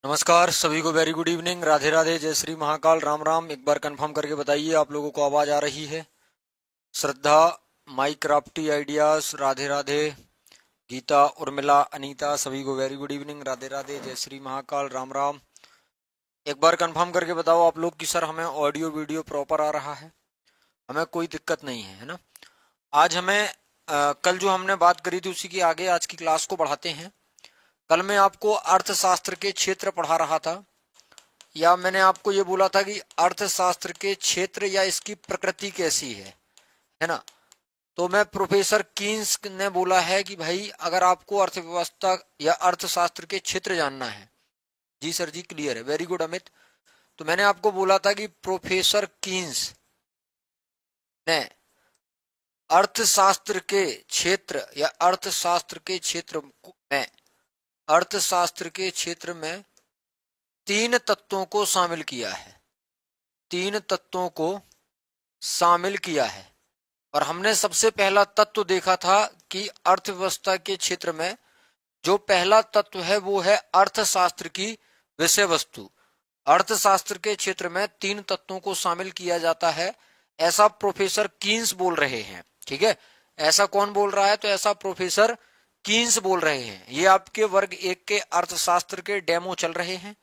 नमस्कार सभी को, very good evening, Radhe Radhe, जय श्री महाकाल, राम राम। एक बार कंफर्म करके बताइए आप लोगों को आवाज आ रही है। श्रद्धा, माई क्राफ्टी आइडियाज, राधे राधे, गीता, उर्मिला, अनीता, सभी को very good evening, Radhe Radhe, जय श्री महाकाल, राम राम। एक बार कंफर्म करके बताओ आप लोग कि सर हमें ऑडियो वीडियो प्रॉपर आ रहा है, हमें कोई दिक्कत नहीं है ना। आज हमें कल जो हमने बात करी थी उसी की आगे आज की क्लास को बढ़ाते हैं। कल मैं आपको अर्थशास्त्र के क्षेत्र पढ़ा रहा था, या मैंने आपको ये बोला था कि अर्थशास्त्र के क्षेत्र या इसकी प्रकृति कैसी है ना। तो मैं प्रोफेसर कीन्स ने बोला है कि भाई अगर आपको अर्थव्यवस्था या अर्थशास्त्र के क्षेत्र जानना है। जी सर जी, क्लियर है, वेरी गुड अमित। तो मैंने आपको बोला था कि प्रोफेसर कीन्स ने अर्थशास्त्र के क्षेत्र या अर्थशास्त्र के क्षेत्र में अर्थशास्त्र के क्षेत्र में तीन तत्वों को शामिल किया है। तीन तत्वों को शामिल किया है और हमने सबसे पहला तत्व देखा था कि अर्थव्यवस्था के क्षेत्र में जो पहला तत्व है वो है अर्थशास्त्र की विषय वस्तु। अर्थशास्त्र के क्षेत्र में तीन तत्वों को शामिल किया जाता है, ऐसा प्रोफेसर कीन्स बोल रहे हैं। ठीक है, ऐसा कौन बोल रहा है? तो ऐसा प्रोफेसर कीन्स बोल रहे हैं। ये आपके वर्ग 1 के अर्थशास्त्र के डेमो चल रहे हैं।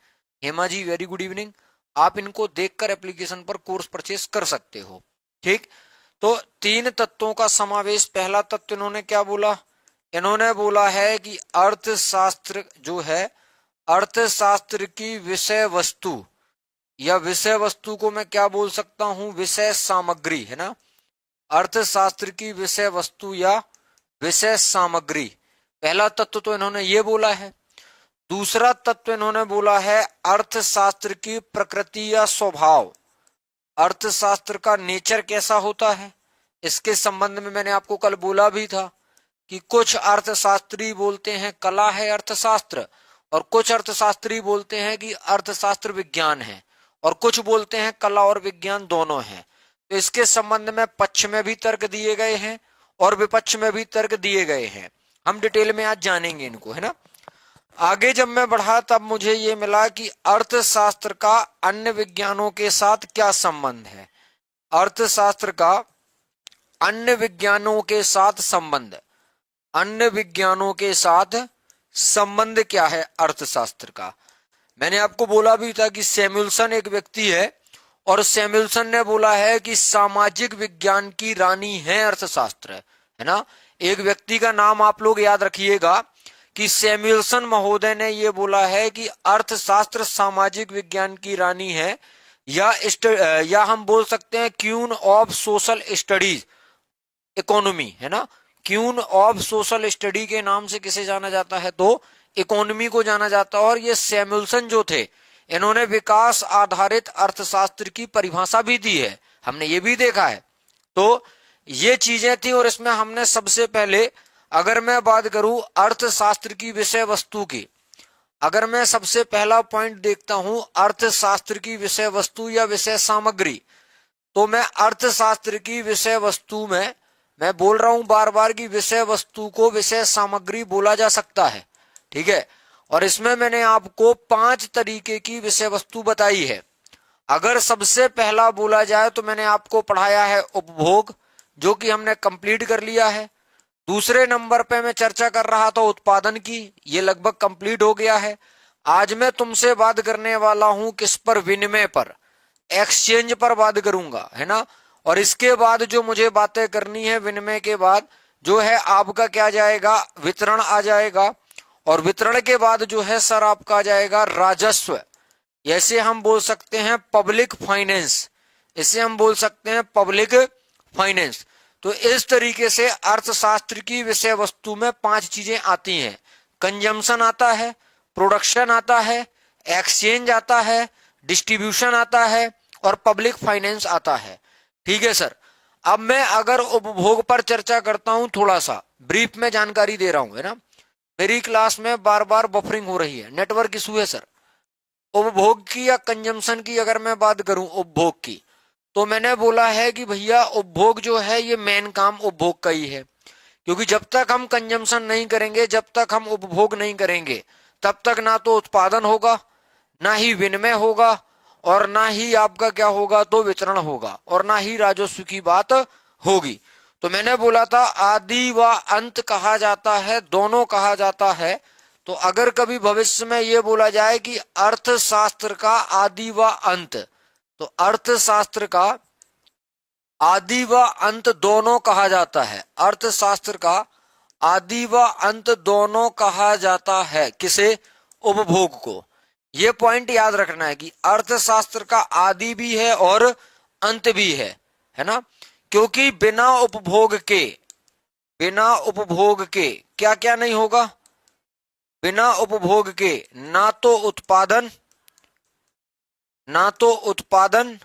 Hema ji very good evening, आप इनको देखकर एप्लीकेशन पर कोर्स परचेस कर सकते हो। ठीक, तो तीन तत्वों का समावेश, पहला तत्व इन्होंने क्या बोला? इन्होंने बोला है कि अर्थशास्त्र जो है, अर्थशास्त्र की विषय वस्तु या विषय वस्तु को मैं क्या बोल सकता हूं? विषय सामग्री, है ना। अर्थशास्त्र की विषय वस्तु या विषय सामग्री, पहला तत्व तो इन्होंने ये बोला है। दूसरा तत्व इन्होंने बोला है अर्थशास्त्र की प्रकृति या स्वभाव, अर्थशास्त्र का नेचर कैसा होता है। इसके संबंध में मैंने आपको कल बोला भी था कि कुछ अर्थशास्त्री बोलते हैं कला है अर्थशास्त्र, और कुछ अर्थशास्त्री बोलते हैं कि अर्थशास्त्र विज्ञान है, और कुछ बोलते हैं कला और विज्ञान दोनों है। तो इसके संबंध में पक्ष में भी तर्क दिए गए हैं और विपक्ष में भी तर्क दिए गए हैं। हम डिटेल में आज जानेंगे इनको, है ना। आगे जब मैं बढ़ा तब मुझे ये मिला कि अर्थशास्त्र का अन्य विज्ञानों के साथ क्या संबंध है। अर्थशास्त्र का अन्य विज्ञानों के साथ संबंध, अन्य विज्ञानों के साथ संबंध क्या है अर्थशास्त्र का। मैंने आपको बोला भी था कि सैमुअल्सन एक व्यक्ति है और सैमुअल्सन ने बोला है कि सामाजिक विज्ञान की रानी है अर्थशास्त्र, है ना। एक व्यक्ति का नाम आप लोग याद रखिएगा कि सैमुअल्सन महोदय ने यह बोला है कि अर्थशास्त्र सामाजिक विज्ञान की रानी है, या हम बोल सकते हैं queen of social studies economy, है ना। क्वीन ऑफ सोशल स्टडी के नाम से किसे जाना जाता है? तो इकोनॉमी को जाना जाता है। और ये सैमुअल्सन जो थे, इन्होंने विकास आधारित अर्थशास्त्र की परिभाषा भी दी है, हमने ये भी देखा है। तो ये चीजें थी, और इसमें हमने सबसे पहले, अगर मैं बात करूं अर्थशास्त्र की विषय वस्तु की, अगर मैं सबसे पहला पॉइंट देखता हूं अर्थशास्त्र की विषय वस्तु या विषय सामग्री, तो मैं अर्थशास्त्र की विषय वस्तु में, मैं बोल रहा हूं बार बार कि विषय वस्तु को विषय सामग्री बोला जा सकता है। ठीक है, और इसमें मैंने आपको 5 तरीके की विषय वस्तु बताई है। अगर सबसे पहला बोला जाए तो मैंने आपको पढ़ाया है उपभोग, जो कि हमने कंप्लीट कर लिया है। दूसरे नंबर पे मैं चर्चा कर रहा था उत्पादन की, ये लगभग कंप्लीट हो गया है। आज मैं तुमसे बात करने वाला हूं किस पर? विनिमय पर, एक्सचेंज पर बात करूंगा, है ना। और इसके बाद जो मुझे बातें करनी है, विनिमय के बाद जो है आपका क्या जाएगा? वितरण आ जाएगा। और वितरण के बाद जो है सर आपका आ जाएगा राजस्व, ऐसे हम बोल सकते हैं पब्लिक फाइनेंस, इसे हम बोल सकते हैं पब्लिक फाइनेंस। तो इस तरीके से अर्थशास्त्र की विषय वस्तु में 5 चीजें आती हैं। कंजम्पशन आता है, प्रोडक्शन आता है, एक्सचेंज आता है, डिस्ट्रीब्यूशन आता है और पब्लिक फाइनेंस आता है। ठीक है सर। अब मैं अगर उपभोग पर चर्चा करता हूं, थोड़ा सा ब्रीफ में जानकारी दे रहा हूं, है ना। मेरी क्लास में बार बार बफरिंग हो रही है, नेटवर्क इशू है सर। उपभोग की या कंजम्पशन की अगर मैं बात करूं, उपभोग की, तो मैंने बोला है कि भैया उपभोग जो है ये मेन काम उपभोग का ही है, क्योंकि जब तक हम कंजम्पशन नहीं करेंगे, जब तक हम उपभोग नहीं करेंगे, तब तक ना तो उत्पादन होगा, ना ही विनिमय होगा, और ना ही आपका क्या होगा तो वितरण होगा, और ना ही राजस्व की बात होगी। तो मैंने बोला था आदि व अंत कहा जाता है, दोनों कहा जाता है। तो अगर कभी भविष्य में ये बोला जाए कि अर्थशास्त्र का आदि व अंत, तो अर्थशास्त्र का आदि व अंत दोनों कहा जाता है। अर्थशास्त्र का आदि व अंत दोनों कहा जाता है। किसे? उपभोग को। यह पॉइंट याद रखना है कि अर्थशास्त्र का आदि भी है और अंत भी है ना। क्योंकि बिना उपभोग के क्या क्या नहीं होगा? बिना उपभोग के ना तो उत्पादन,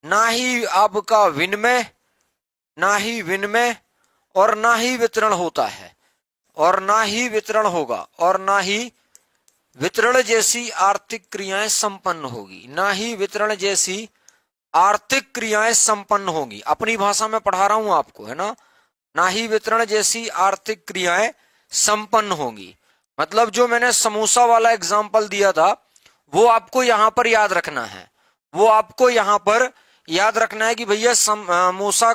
ना ही आपका विनिमय, ना ही विनिमय, और ना ही वितरण होता है, और ना ही वितरण होगा, और ना ही वितरण जैसी आर्थिक क्रियाएं संपन्न होगी। ना ही वितरण जैसी आर्थिक क्रियाएं संपन्न होगी। अपनी भाषा में पढ़ा रहा हूं आपको, है ना। ना ही वितरण जैसी आर्थिक क्रियाएं संपन्न होंगी। मतलब जो मैंने समोसा वाला एग्जाम्पल दिया था वो आपको यहां पर याद रखना है। वो आपको यहां पर याद रखना है कि भैया समोसा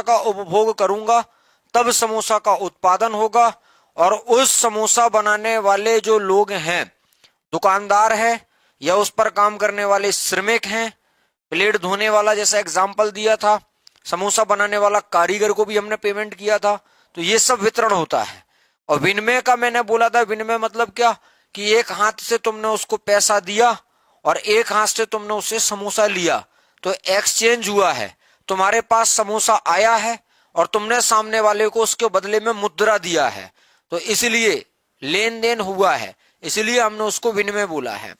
का उपभोग करूंगा तब समोसा का उत्पादन होगा, और उस समोसा बनाने वाले जो लोग हैं, दुकानदार है या उस पर काम करने वाले श्रमिक हैं, प्लेट धोने वाला जैसा एग्जाम्पल दिया था, समोसा बनाने वाला कारीगर को भी हमने पेमेंट किया था, तो ये सब वितरण होता है। और विनिमय का मैंने बोला था, विनिमय मतलब क्या कि एक हाथ से तुमने उसको पैसा दिया और एक हाथ से तुमने उससे समोसा लिया, तो एक्सचेंज हुआ है। तुम्हारे पास समोसा आया है और तुमने सामने वाले को उसके बदले में मुद्रा दिया है, तो इसलिए लेन देन हुआ है, इसलिए हमने उसको विनिमय बोला है।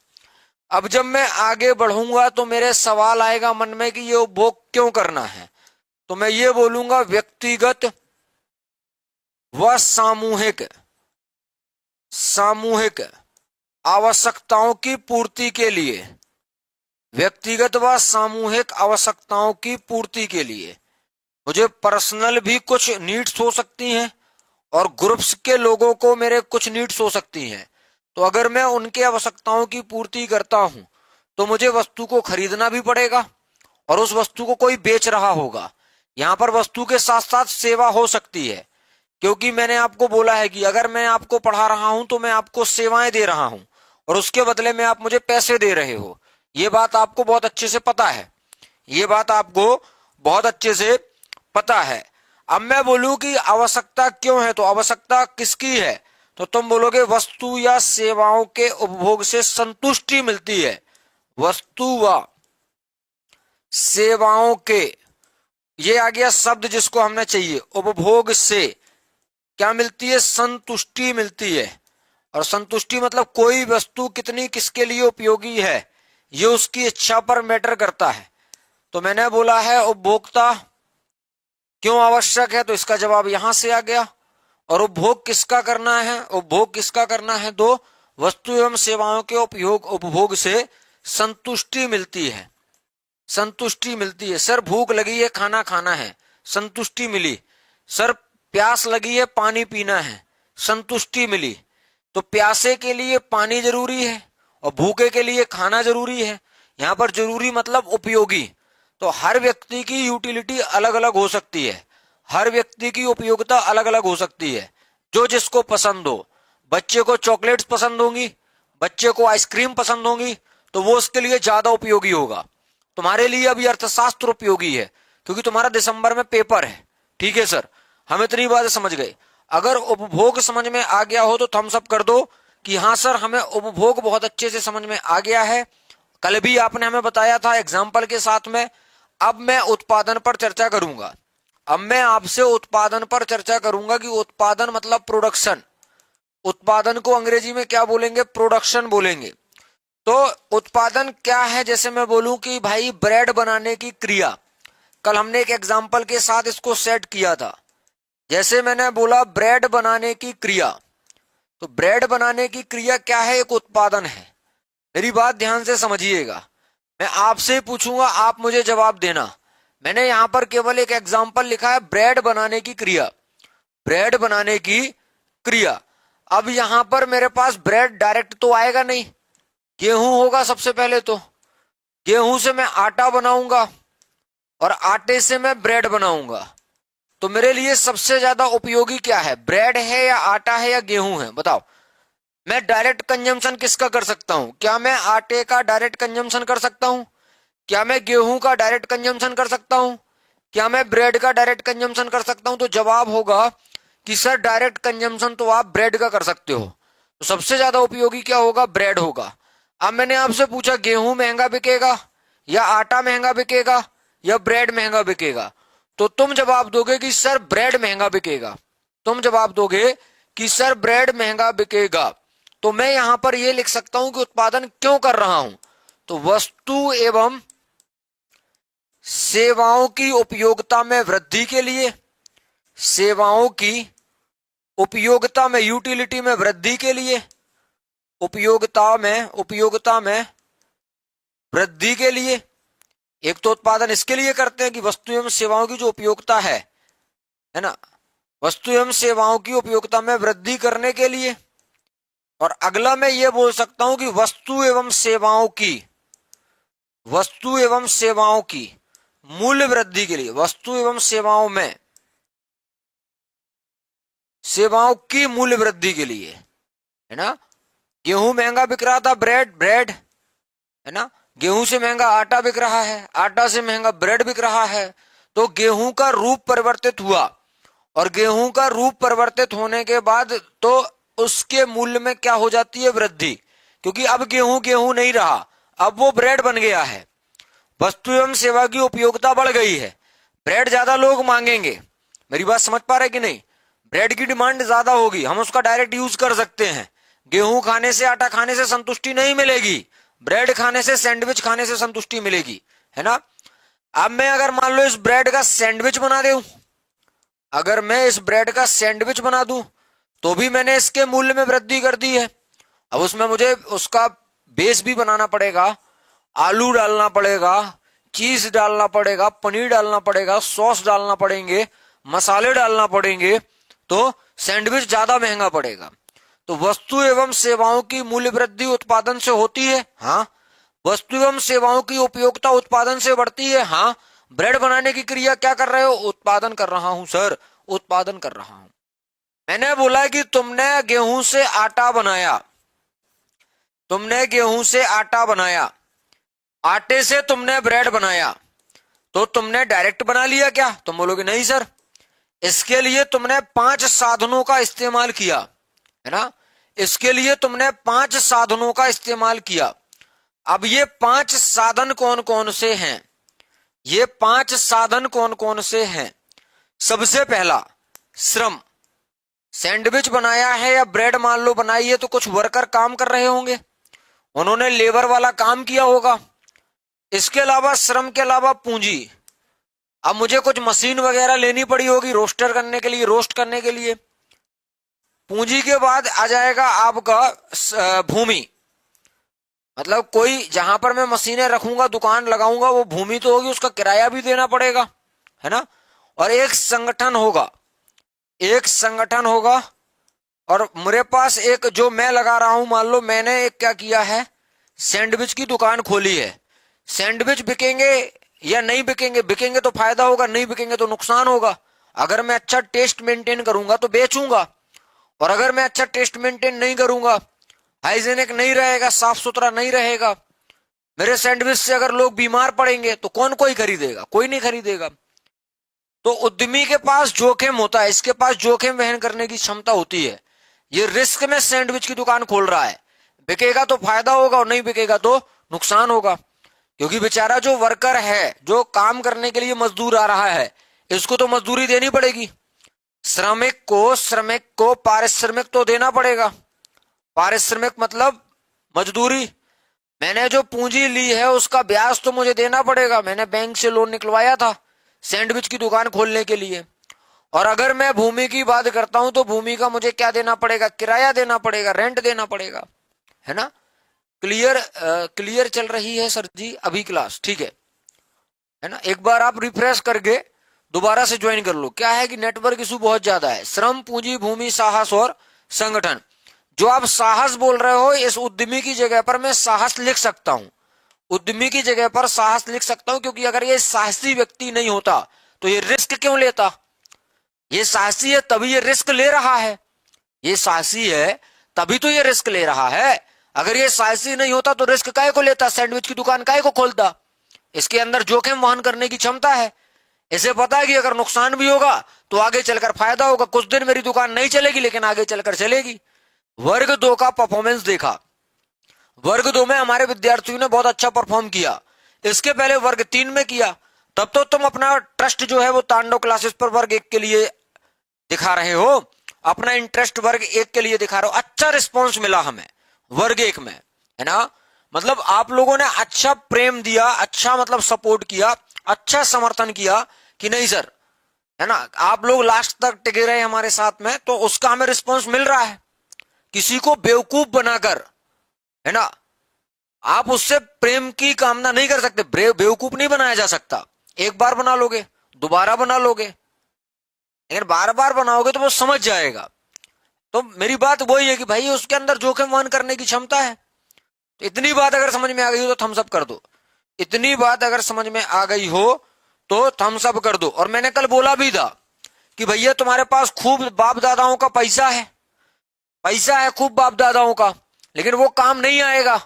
अब जब मैं आगे बढ़ूंगा तो मेरे सवाल आएगा मन में कि ये उपभोग क्यों करना है, तो मैं ये बोलूंगा व्यक्तिगत व सामूहिक आवश्यकताओं की पूर्ति के लिए, व्यक्तिगत व सामूहिक आवश्यकताओं की पूर्ति के लिए मुझे पर्सनल भी कुछ नीड्स हो सकती हैं और ग्रुप्स के लोगों को मेरे कुछ नीड्स हो सकती हैं। तो अगर मैं उनके आवश्यकताओं की पूर्ति करता हूं तो मुझे वस्तु को खरीदना भी पड़ेगा, और उस वस्तु को कोई बेच रहा होगा। यहां पर वस्तु के साथ साथ सेवा हो सकती है, क्योंकि मैंने आपको बोला है कि अगर मैं आपको पढ़ा रहा हूं तो मैं आपको सेवाएं दे रहा हूं और उसके बदले में आप मुझे पैसे दे रहे हो। ये बात आपको बहुत अच्छे से पता है, ये बात आपको बहुत अच्छे से पता है। अब मैं बोलूं कि आवश्यकता क्यों है, तो आवश्यकता किसकी है, तो तुम बोलोगे वस्तु या सेवाओं के उपभोग से संतुष्टि मिलती है। वस्तु व सेवाओं के, ये आ गया शब्द जिसको हमने चाहिए। उपभोग से क्या मिलती है? संतुष्टि मिलती है। और संतुष्टि मतलब कोई वस्तु कितनी किसके लिए उपयोगी है, ये उसकी इच्छा पर मैटर करता है। तो मैंने बोला है उपभोक्ता क्यों आवश्यक है, तो इसका जवाब यहां से आ गया। और उपभोग किसका करना है? उपभोग किसका करना है? तो वस्तु एवं सेवाओं के उपभोग से संतुष्टि मिलती है, संतुष्टि मिलती है। सर भूख लगी है, खाना खाना है, संतुष्टि मिली। सर प्यास लगी है, पानी पीना है, संतुष्टि मिली। तो प्यासे के लिए पानी जरूरी है और भूखे के लिए खाना जरूरी है। यहां पर जरूरी मतलब उपयोगी। तो हर व्यक्ति की यूटिलिटी अलग अलग हो सकती है, हर व्यक्ति की उपयोगिता अलग अलग हो सकती है, जो जिसको पसंद हो। बच्चे को चॉकलेट्स पसंद होंगी, बच्चे को आइसक्रीम पसंद होंगी, तो वो उसके लिए ज्यादा उपयोगी होगा। तुम्हारे लिए अभी अर्थशास्त्र उपयोगी है क्योंकि तुम्हारा दिसंबर में पेपर है। ठीक है सर, हम इतनी बात समझ गए। अगर उपभोग समझ में आ गया हो तो थम्स अप कर दो कि हाँ सर हमें उपभोग बहुत अच्छे से समझ में आ गया है। कल भी आपने हमें बताया था एग्जाम्पल के साथ में। अब मैं उत्पादन पर चर्चा करूंगा। अब मैं आपसे उत्पादन पर चर्चा करूंगा कि उत्पादन मतलब प्रोडक्शन। उत्पादन को अंग्रेजी में क्या बोलेंगे? प्रोडक्शन बोलेंगे। तो उत्पादन क्या है? जैसे मैं बोलूं कि भाई ब्रेड बनाने की क्रिया, कल हमने एक एग्जाम्पल के साथ इसको सेट किया था। जैसे मैंने बोला ब्रेड बनाने की क्रिया, तो ब्रेड बनाने की क्रिया क्या है? एक उत्पादन है। मेरी बात ध्यान से समझिएगा, मैं आपसे पूछूंगा, आप मुझे जवाब देना। मैंने यहां पर केवल एक एग्जाम्पल लिखा है, ब्रेड बनाने की क्रिया, ब्रेड बनाने की क्रिया। अब यहां पर मेरे पास ब्रेड डायरेक्ट तो आएगा नहीं, गेहूं होगा सबसे पहले, तो गेहूं से मैं आटा बनाऊंगा और आटे से मैं ब्रेड बनाऊंगा। तो मेरे लिए सबसे ज्यादा उपयोगी क्या है, ब्रेड है या आटा है या गेहूं है, बताओ। मैं डायरेक्ट कंजम्पशन किसका कर सकता हूं, क्या मैं आटे का डायरेक्ट कंजम्पशन कर सकता हूं, क्या मैं गेहूं का डायरेक्ट कंजम्पशन कर सकता हूं, क्या मैं ब्रेड का डायरेक्ट कंजम्पशन कर सकता हूं? तो जवाब होगा कि सर डायरेक्ट कंजम्पशन तो आप ब्रेड का कर सकते हो। तो सबसे ज्यादा उपयोगी क्या होगा, ब्रेड होगा। अब मैंने आपसे पूछा गेहूं महंगा बिकेगा या आटा महंगा बिकेगा या ब्रेड महंगा बिकेगा, तो तुम जवाब दोगे कि सर ब्रेड महंगा बिकेगा। तुम जवाब दोगे कि सर ब्रेड महंगा बिकेगा। तो मैं यहां पर यह लिख सकता हूं कि उत्पादन क्यों कर रहा हूं, तो वस्तु एवं सेवाओं की उपयोगिता में वृद्धि के लिए, सेवाओं की उपयोगिता में, यूटिलिटी में वृद्धि के लिए, उपयोगिता में वृद्धि के लिए। एक तो उत्पादन इसके लिए करते हैं कि वस्तु एवं सेवाओं की जो उपयोगिता है ना, वस्तु एवं सेवाओं की उपयोगिता में वृद्धि करने के लिए। और अगला मैं ये बोल सकता हूं कि वस्तु एवं सेवाओं की मूल्य वृद्धि के लिए, वस्तु एवं सेवाओं की मूल्य वृद्धि के लिए, है ना। गेहूं महंगा बिक रहा था, ब्रेड है ना, गेहूं से महंगा आटा बिक रहा है, आटा से महंगा ब्रेड बिक रहा है। तो गेहूं का रूप परिवर्तित हुआ, और गेहूं का रूप परिवर्तित होने के बाद तो उसके मूल्य में क्या हो जाती है, वृद्धि, क्योंकि अब गेहूं नहीं रहा, अब वो ब्रेड बन गया है। वस्तु एवं सेवा की उपयोगिता बढ़ गई है, ब्रेड ज्यादा लोग मांगेंगे। मेरी बात समझ पा रहे कि नहीं, ब्रेड की डिमांड ज्यादा होगी, हम उसका डायरेक्ट यूज कर सकते हैं। गेहूं खाने से, आटा खाने से संतुष्टि नहीं मिलेगी, ब्रेड खाने से, सैंडविच खाने से संतुष्टि मिलेगी, है ना। अब मैं अगर मान लो इस ब्रेड का सैंडविच बना दूं, अगर मैं इस ब्रेड का सैंडविच बना दूं, तो भी मैंने इसके मूल्य में वृद्धि कर दी है। अब उसमें मुझे उसका बेस भी बनाना पड़ेगा, आलू डालना पड़ेगा, चीज डालना पड़ेगा, पनीर डालना पड़ेगा, सॉस डालना पड़ेंगे, मसाले डालना पड़ेंगे, तो सैंडविच ज्यादा महंगा पड़ेगा। तो वस्तु एवं सेवाओं की मूल्य वृद्धि उत्पादन से होती है, हाँ। वस्तु एवं सेवाओं की उपयोगिता उत्पादन से बढ़ती है, हाँ। ब्रेड बनाने की क्रिया क्या कर रहे हो, उत्पादन कर रहा हूं सर, उत्पादन कर रहा हूं। मैंने बोला कि तुमने गेहूं से आटा बनाया, तुमने गेहूं से आटा बनाया, आटे से तुमने ब्रेड बनाया, तो तुमने डायरेक्ट बना लिया क्या? तुम बोलोगे नहीं सर, इसके लिए तुमने 5 साधनों का इस्तेमाल किया, है ना। इसके लिए तुमने 5 साधनों का इस्तेमाल किया। अब ये 5 साधन कौन कौन से हैं, ये 5 साधन कौन कौन से हैं? सबसे पहला श्रम, सैंडविच बनाया है या ब्रेड मान लो बनाई है, तो कुछ वर्कर काम कर रहे होंगे, उन्होंने लेबर वाला काम किया होगा। इसके अलावा श्रम के अलावा पूंजी, अब मुझे कुछ मशीन वगैरह लेनी पड़ी होगी रोस्टर करने के लिए, रोस्ट करने के लिए। पूंजी के बाद आ जाएगा आपका भूमि, मतलब कोई जहां पर मैं मशीनें रखूंगा, दुकान लगाऊंगा, वो भूमि तो होगी, उसका किराया भी देना पड़ेगा, है ना। और एक संगठन होगा, एक संगठन होगा, और मेरे पास एक जो मैं लगा रहा हूं, मान लो मैंने एक क्या किया है, सैंडविच की दुकान खोली है। सैंडविच बिकेंगे या नहीं बिकेंगे, बिकेंगे तो फायदा होगा, नहीं बिकेंगे तो नुकसान होगा। अगर मैं अच्छा टेस्ट मेंटेन करूंगा तो बेचूंगा, और अगर मैं अच्छा टेस्ट मेंटेन नहीं करूंगा, हाइजीनिक नहीं रहेगा, साफ सुथरा नहीं रहेगा, मेरे सैंडविच से अगर लोग बीमार पड़ेंगे तो कौन कोई खरीदेगा, कोई नहीं खरीदेगा। तो उद्यमी के पास जोखिम होता है, इसके पास जोखिम वहन करने की क्षमता होती है। ये रिस्क में सैंडविच की दुकान खोल रहा है, बिकेगा तो फायदा होगा और नहीं बिकेगा तो नुकसान होगा, क्योंकि बेचारा जो वर्कर है, जो काम करने के लिए मजदूर आ रहा है, इसको तो मजदूरी देनी पड़ेगी। श्रमिक को पारिश्रमिक तो देना पड़ेगा, पारिश्रमिक मतलब मजदूरी। मैंने जो पूंजी ली है उसका ब्याज तो मुझे देना पड़ेगा, मैंने बैंक से लोन निकलवाया था सैंडविच की दुकान खोलने के लिए। और अगर मैं भूमि की बात करता हूं तो भूमि का मुझे क्या देना पड़ेगा, किराया देना पड़ेगा, रेंट देना पड़ेगा, है ना। क्लियर चल रही है सर जी अभी क्लास, ठीक है ना। एक बार आप रिफ्रेश करके दोबारा से ज्वाइन कर लो, क्या है कि नेटवर्क इशू बहुत ज्यादा है। श्रम, पूंजी, भूमि, साहस और संगठन, जो आप साहस बोल रहे हो, इस उद्यमी की जगह पर मैं साहस लिख सकता हूं, उद्यमी की जगह पर साहस लिख सकता हूं, क्योंकि अगर ये साहसी व्यक्ति नहीं होता तो ये रिस्क क्यों लेता। ये साहसी है तभी ये रिस्क ले रहा है, ये साहसी है तभी तो ये रिस्क ले रहा है। अगर ये साहसी नहीं होता तो रिस्क काहे को लेता, सैंडविच की दुकान काहे को खोलता। इसके अंदर जोखिम वहन करने की क्षमता है। इसे पता है कि अगर नुकसान भी होगा तो आगे चलकर फायदा होगा। कुछ दिन मेरी दुकान नहीं चलेगी लेकिन आगे चलकर चलेगी। वर्ग 2 का परफॉर्मेंस देखा, वर्ग 2 में हमारे विद्यार्थियों ने बहुत अच्छा परफॉर्म किया। इसके पहले वर्ग 3 में किया, तब तो तुम अपना ट्रस्ट जो है वो तांडव क्लासेस पर वर्ग 1 के लिए दिखा रहे हो, अपना इंटरेस्ट वर्ग 1 के लिए दिखा रहे हो। अच्छा रिस्पॉन्स मिला हमें वर्ग 1 में, है ना। मतलब आप लोगों ने अच्छा प्रेम दिया, अच्छा मतलब सपोर्ट किया, अच्छा समर्थन किया कि नहीं सर, है ना। आप लोग लास्ट तक टिके रहे हमारे साथ में, तो उसका हमें रिस्पॉन्स मिल रहा है। किसी को बेवकूफ बनाकर, है ना, आप उससे प्रेम की कामना नहीं कर सकते। बेवकूफ नहीं बनाया जा सकता। एक बार बना लोगे, दोबारा बना लोगे, लेकिन बार बार बनाओगे तो वो समझ जाएगा। तो मेरी बात वही है कि भाई उसके अंदर जोखिम वहन करने की क्षमता है। तो इतनी बात अगर समझ में आ गई हो तो थम्स अप कर दो। इतनी बात अगर समझ में आ गई हो तो थम्स अप कर दो। और मैंने कल बोला भी था कि भैया तुम्हारे पास खूब बाप दादाओं का पैसा है, पैसा है खूब बाप दादाओं का, लेकिन वो काम नहीं आएगा।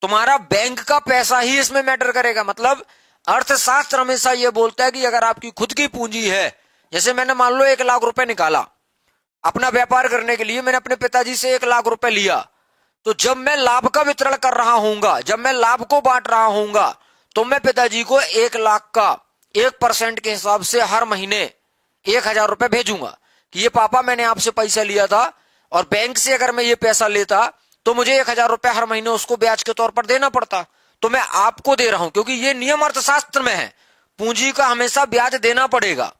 तुम्हारा बैंक का पैसा ही इसमें मैटर करेगा। मतलब अर्थशास्त्र हमेशा यह बोलता है कि अगर आपकी खुद की पूंजी है, जैसे मैंने मान लो 1 लाख रुपए निकाला अपना व्यापार करने के लिए, मैंने अपने पिताजी से 1 लाख रुपए लिया, तो जब मैं लाभ का वितरण कर रहा हूंगा, जब मैं लाभ को बांट रहा हूंगा, तो मैं पिताजी को 1 लाख का 1% के हिसाब से हर महीने 1,000 रुपए भेजूंगा कि ये पापा मैंने आपसे पैसा लिया था, और बैंक से अगर मैं ये पैसा लेता तो मुझे 1,000 रुपए हर महीने उसको ब्याज के तौर पर देना पड़ता। तो मैं आपको दे रहा हूं, क्योंकि ये नियम अर्थशास्त्र में है, पूंजी का हमेशा ब्याज देना पड़ेगा।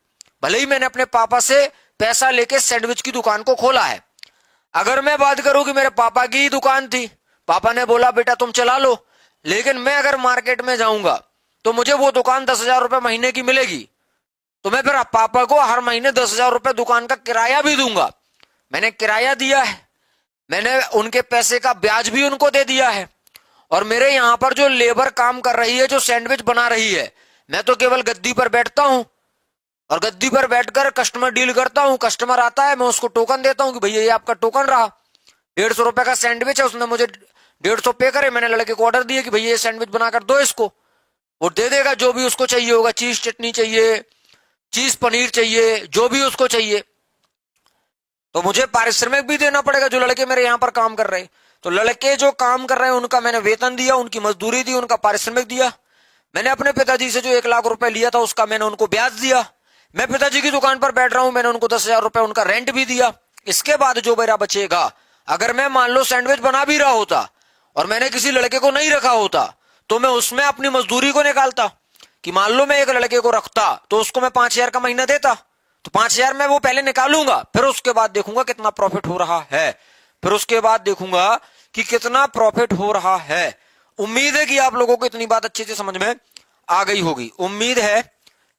भले ही मैंने अपने पापा से पैसा लेके सैंडविच की दुकान को खोला है। अगर मैं बात करूं कि मेरे पापा की ही दुकान थी, पापा ने बोला बेटा तुम चला लो, लेकिन मैं अगर मार्केट में जाऊंगा तो मुझे वो दुकान 10,000 रुपए महीने की मिलेगी, तो मैं फिर पापा को हर महीने 10,000 रुपए दुकान का किराया भी दूंगा। मैंने किराया दिया है, मैंने उनके पैसे का ब्याज भी उनको दे दिया है। और मेरे यहां पर जो लेबर काम कर रही है, जो सैंडविच बना रही है, मैं तो केवल गद्दी पर बैठता हूं और गद्दी पर बैठकर कस्टमर डील करता हूं। कस्टमर आता है, मैं उसको टोकन देता हूं कि भैया ये आपका टोकन रहा, 150 रुपए का सैंडविच है, उसने मुझे 150 पे करे, मैंने लड़के को ऑर्डर दिया कि भैया ये सैंडविच बनाकर दो इसको, वो दे देगा जो भी उसको चाहिए होगा, चीज चटनी चाहिए, चीज पनीर चाहिए, जो भी उसको चाहिए। तो मुझे पारिश्रमिक भी देना पड़ेगा जो लड़के मेरे यहां पर काम कर रहे हैं। तो लड़के जो काम कर रहे हैं उनका मैंने वेतन दिया, उनकी मजदूरी दी, उनका पारिश्रमिक दिया। मैंने अपने पिताजी से जो 1 लाख रुपए लिया था उसका मैंने उनको ब्याज दिया। मैं पिताजी की दुकान पर बैठ रहा हूं, मैंने उनको 10,000 रुपए उनका रेंट भी दिया। इसके बाद जो मेरा बचेगा, अगर मैं मान लो सैंडविच बना भी रहा होता और मैंने किसी लड़के को नहीं रखा होता, तो मैं उसमें अपनी मजदूरी को निकालता कि मान लो मैं एक लड़के को रखता तो उसको मैं 5,000 का महीना देता, तो 5,000 मैं वो पहले निकालूंगा, फिर उसके बाद देखूंगा कितना प्रॉफिट हो रहा है, फिर उसके बाद देखूंगा कि कितना प्रॉफिट हो रहा है। उम्मीद है कि आप लोगों को इतनी बात अच्छे से समझ में आ गई होगी। उम्मीद है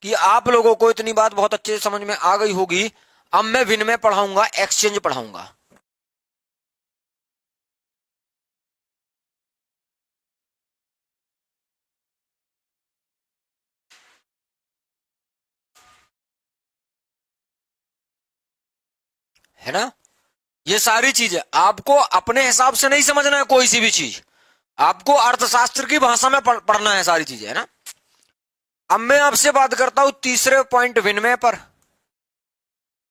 कि आप लोगों को इतनी बात बहुत अच्छे से समझ में आ गई होगी। अब मैं विनिमय पढ़ाऊंगा, एक्सचेंज पढ़ाऊंगा। है ना। ये सारी चीजें आपको अपने हिसाब से नहीं समझना है, कोई सी भी चीज आपको अर्थशास्त्र की भाषा में पढ़ना है, सारी चीजें, है ना। अब मैं आपसे बात करता हूं तीसरे पॉइंट, विनिमय पर।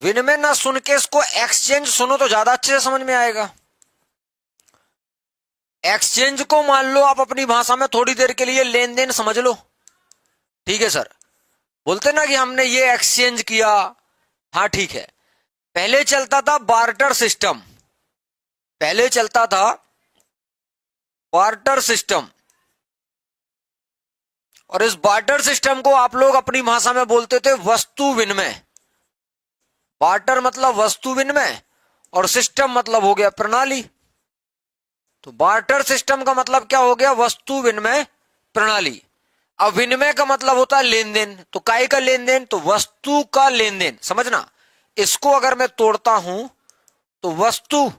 विनिमय ना सुन के इसको एक्सचेंज सुनो तो ज्यादा अच्छे से समझ में आएगा। एक्सचेंज को मान लो आप अपनी भाषा में थोड़ी देर के लिए लेन देन समझ लो, ठीक है सर। बोलते ना कि हमने ये एक्सचेंज किया, हाँ ठीक है। पहले चलता था बार्टर सिस्टम, पहले चलता था बार्टर सिस्टम, और इस बार्टर सिस्टम को आप लोग अपनी भाषा में बोलते थे वस्तु विनिमय। बार्टर मतलब वस्तु विनिमय और सिस्टम मतलब हो गया प्रणाली। तो बार्टर सिस्टम का मतलब क्या हो गया, वस्तु विनिमय प्रणाली। अब विनिमय का मतलब होता है लेन देन, तो काय का लेन देन, तो वस्तु का लेन देन। समझना, इसको अगर मैं तोड़ता हूं तो वस्तु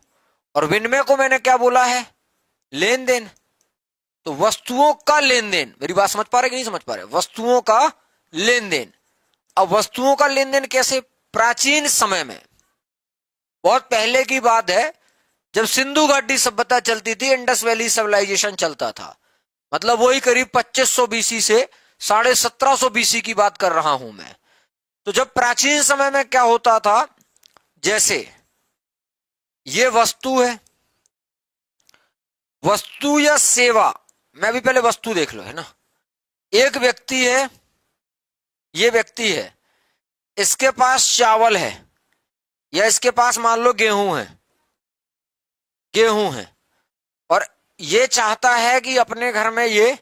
और विनिमय को मैंने क्या बोला है, लेन देन। तो वस्तुओं का लेन देन, मेरी बात समझ पा रहे कि नहीं समझ पा रहे, वस्तुओं का लेन देन। अब वस्तुओं का लेन देन कैसे, प्राचीन समय में, बहुत पहले की बात है, जब सिंधु घाटी सभ्यता चलती थी, इंडस वैली सिविलाइजेशन चलता था, मतलब वही करीब 2500 बीसी से 1750 बीसी की बात कर रहा हूं मैं। तो जब प्राचीन समय में क्या होता था, जैसे ये वस्तु है, वस्तु या सेवा, मैं भी पहले वस्तु देख लो, है ना। एक व्यक्ति है, ये व्यक्ति है, इसके पास चावल है, या इसके पास मान लो गेहूं है, गेहूं है, और ये चाहता है कि अपने घर में ये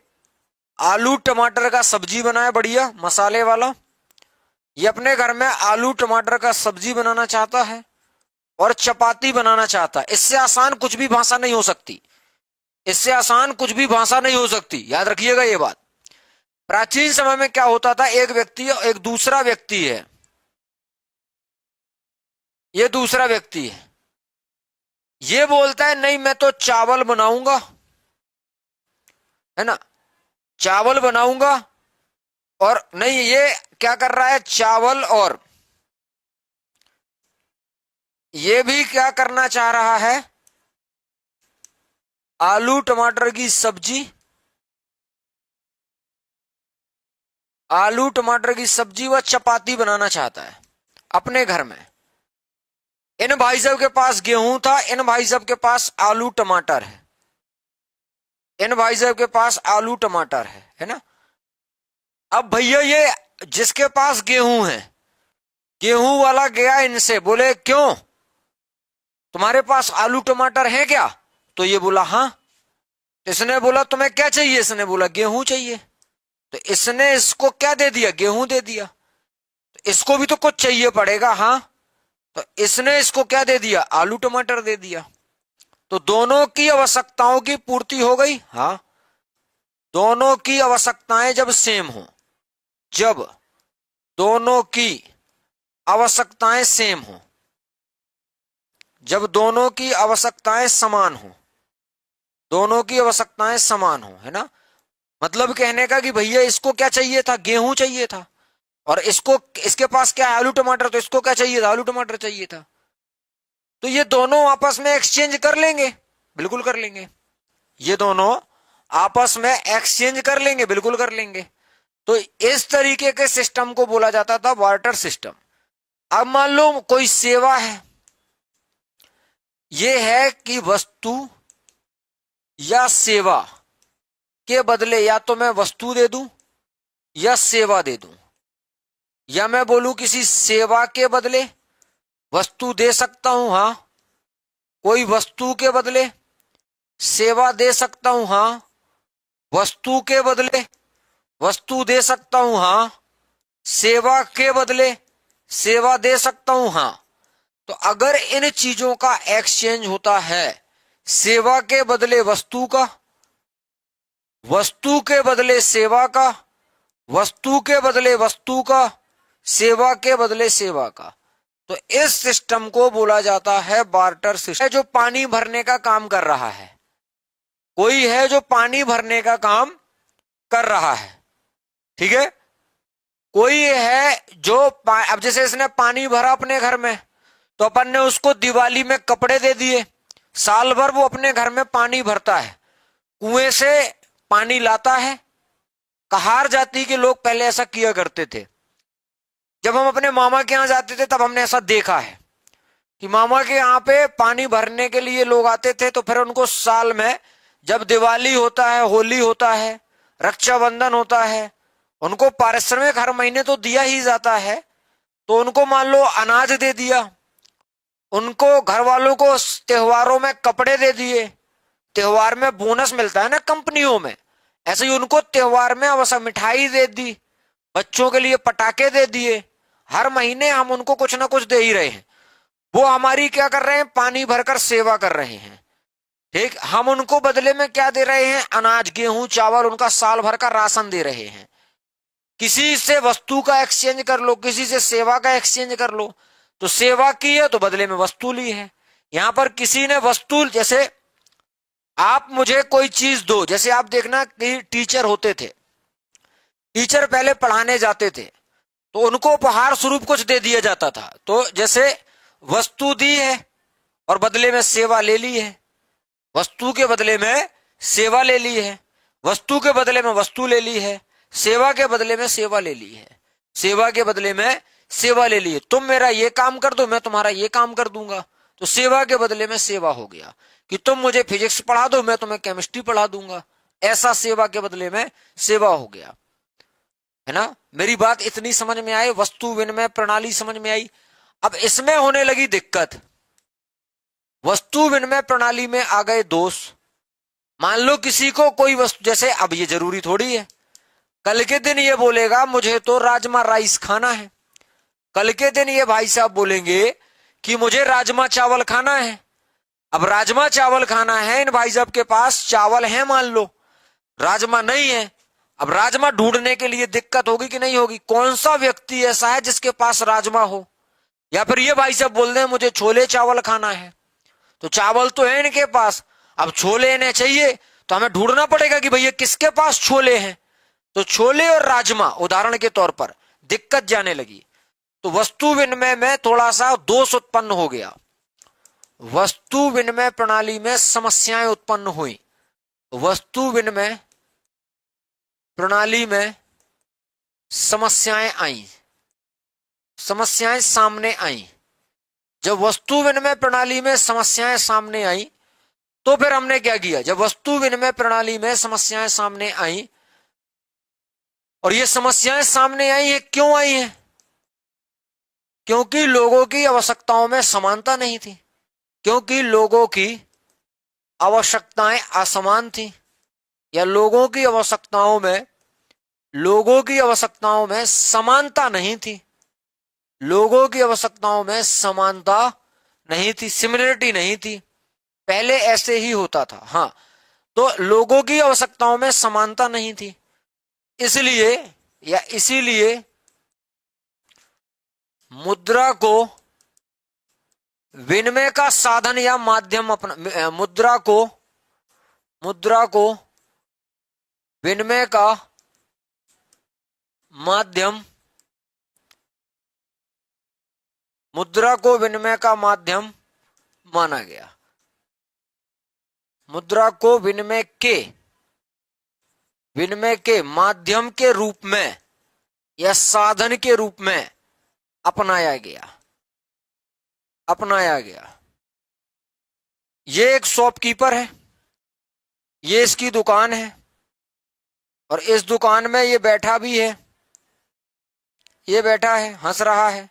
आलू टमाटर का सब्जी बनाए, बढ़िया मसाले वाला। ये अपने घर में आलू टमाटर का सब्जी बनाना चाहता है और चपाती बनाना चाहता है। इससे आसान कुछ भी भाषा नहीं हो सकती, इससे आसान कुछ भी भाषा नहीं हो सकती, याद रखिएगा ये बात। प्राचीन समय में क्या होता था, एक व्यक्ति और एक दूसरा व्यक्ति है, ये दूसरा व्यक्ति है, ये बोलता है नहीं मैं तो चावल बनाऊंगा, है ना, चावल बनाऊंगा, और नहीं ये क्या कर रहा है, चावल, और ये भी क्या करना चाह रहा है, आलू टमाटर की सब्जी, आलू टमाटर की सब्जी व चपाती बनाना चाहता है अपने घर में। इन भाई साहब के पास गेहूं था, इन भाई साहब के पास आलू टमाटर है, इन भाई साहब के पास आलू टमाटर है ना। अब भैया ये जिसके पास गेहूं है, गेहूं वाला गया इनसे, बोले क्यों तुम्हारे पास आलू टमाटर है क्या, तो ये बोला हाँ। इसने बोला तुम्हें क्या चाहिए, इसने बोला गेहूं चाहिए। तो इसने इसको क्या दे दिया, गेहूं दे दिया। तो इसको भी तो कुछ चाहिए पड़ेगा, हाँ, तो इसने इसको क्या दे दिया, आलू टमाटर दे दिया। तो दोनों की आवश्यकताओं की पूर्ति हो गई, हाँ। दोनों की आवश्यकताएं जब सेम हो, जब दोनों की आवश्यकताएं सेम हो, जब दोनों की आवश्यकताएं समान हो, दोनों की आवश्यकताएं समान हो, है ना। मतलब कहने का कि भैया इसको क्या चाहिए था, गेहूं चाहिए था, और इसको, इसके पास क्या है, आलू टमाटर, तो इसको क्या चाहिए था, आलू टमाटर चाहिए था। तो ये दोनों आपस में एक्सचेंज कर लेंगे, बिल्कुल कर लेंगे, ये दोनों आपस में एक्सचेंज कर लेंगे, बिल्कुल कर लेंगे। तो इस तरीके के सिस्टम को बोला जाता था बार्टर सिस्टम। अब मान लो कोई सेवा है, यह है कि वस्तु या सेवा के बदले या तो मैं वस्तु दे दूं या सेवा दे दूं, या मैं बोलूं किसी सेवा के बदले वस्तु दे सकता हूं, हां, कोई वस्तु के बदले सेवा दे सकता हूं, हां, वस्तु के बदले वस्तु दे सकता हूं, हां, सेवा के बदले सेवा दे सकता हूं, हां। तो अगर इन चीजों का एक्सचेंज होता है, सेवा के बदले वस्तु का, वस्तु के बदले सेवा का, वस्तु के बदले वस्तु का, सेवा के बदले सेवा का, तो इस सिस्टम को बोला जाता है बार्टर सिस्टम। जो पानी भरने का काम कर रहा है, कोई है जो पानी भरने का काम कर रहा है, ठीक है, कोई है जो अब जैसे इसने पानी भरा अपने घर में, तो अपन ने उसको दिवाली में कपड़े दे दिए, साल भर वो अपने घर में पानी भरता है, कुएं से पानी लाता है। कहार जाति के लोग पहले ऐसा किया करते थे। जब हम अपने मामा के यहां जाते थे तब हमने ऐसा देखा है कि मामा के यहाँ पे पानी भरने के लिए लोग आते थे, तो फिर उनको साल में जब दिवाली होता है, होली होता है, रक्षाबंधन होता है, उनको पारिश्रमिक हर महीने तो दिया ही जाता है। तो उनको मान लो अनाज दे दिया, उनको घर वालों को त्योहारों में कपड़े दे दिए, त्योहार में बोनस मिलता है ना कंपनियों में, ऐसे ही उनको त्योहार में अवश्य मिठाई दे दी, बच्चों के लिए पटाखे दे दिए। हर महीने हम उनको कुछ ना कुछ दे ही रहे हैं। वो हमारी क्या कर रहे हैं, पानी भरकर सेवा कर रहे हैं, ठीक। हम उनको बदले में क्या दे रहे हैं, अनाज, गेहूं, चावल, उनका साल भर का राशन दे रहे हैं। किसी से वस्तु का एक्सचेंज कर लो, किसी से सेवा का एक्सचेंज कर लो। तो सेवा की है तो बदले में वस्तु ली है, यहां पर किसी ने वस्तु, जैसे आप मुझे कोई चीज दो, जैसे आप देखना कि टीचर होते थे, टीचर पहले पढ़ाने जाते थे तो उनको उपहार स्वरूप कुछ दे दिया जाता था। तो जैसे वस्तु दी है और बदले में सेवा ले ली है, वस्तु के बदले में सेवा ले ली है, वस्तु के बदले में वस्तु ले ली है, सेवा के बदले में सेवा ले ली है, सेवा के बदले में सेवा ले ली है। तुम मेरा ये काम कर दो, मैं तुम्हारा ये काम कर दूंगा, तो सेवा के बदले में सेवा हो गया। कि तुम मुझे फिजिक्स पढ़ा दो, मैं तुम्हें केमिस्ट्री पढ़ा दूंगा, ऐसा सेवा के बदले में सेवा हो गया, है ना। मेरी बात इतनी समझ में आई, वस्तु विनिमय प्रणाली समझ में आई। अब इसमें होने लगी दिक्कत, वस्तु विनिमय प्रणाली में आ गए दोष। मान लो किसी को कोई वस्तु, जैसे अब ये जरूरी थोड़ी है कल के दिन ये बोलेगा मुझे तो राजमा राइस खाना है, कल के दिन ये भाई साहब बोलेंगे कि मुझे राजमा चावल खाना है। अब राजमा चावल खाना है, इन भाई साहब के पास चावल है, मान लो राजमा नहीं है। अब राजमा ढूंढने के लिए दिक्कत होगी कि नहीं होगी? कौन सा व्यक्ति ऐसा है जिसके पास राजमा हो? या फिर ये भाई साहब बोल रहे हैं मुझे छोले चावल खाना है, तो चावल तो है इनके पास, अब छोले इन्हें चाहिए, तो हमें ढूंढना पड़ेगा कि भैया किसके पास छोले हैं। तो छोले और राजमा उदाहरण के तौर पर दिक्कत जाने लगी। तो वस्तु विनिमय में थोड़ा सा दोष उत्पन्न हो गया, वस्तु विनिमय प्रणाली में समस्याएं उत्पन्न हुई, वस्तु विनिमय प्रणाली में समस्याएं आई, समस्याएं सामने आई। जब वस्तु विनिमय प्रणाली में समस्याएं सामने आई तो फिर हमने क्या किया? जब वस्तु विनिमय प्रणाली में समस्याएं सामने आई, और ये समस्याएं सामने आई है, क्यों आई है? क्योंकि लोगों की आवश्यकताओं में समानता नहीं थी, क्योंकि लोगों की आवश्यकताएं असमान थी, या लोगों की आवश्यकताओं में समानता नहीं थी, लोगों की आवश्यकताओं में समानता नहीं थी, सिमिलरिटी नहीं थी। पहले ऐसे ही होता था, हाँ। तो लोगों की आवश्यकताओं में समानता नहीं थी, इसीलिए मुद्रा को विनिमय का साधन या माध्यम अपना, मुद्रा को विनिमय का माध्यम, मुद्रा को विनिमय का माध्यम माना गया। मुद्रा को विनिमय के माध्यम के रूप में या साधन के रूप में अपनाया गया। ये एक शॉपकीपर है, ये इसकी दुकान है, और इस दुकान में ये बैठा भी है, ये बैठा है, हंस रहा है।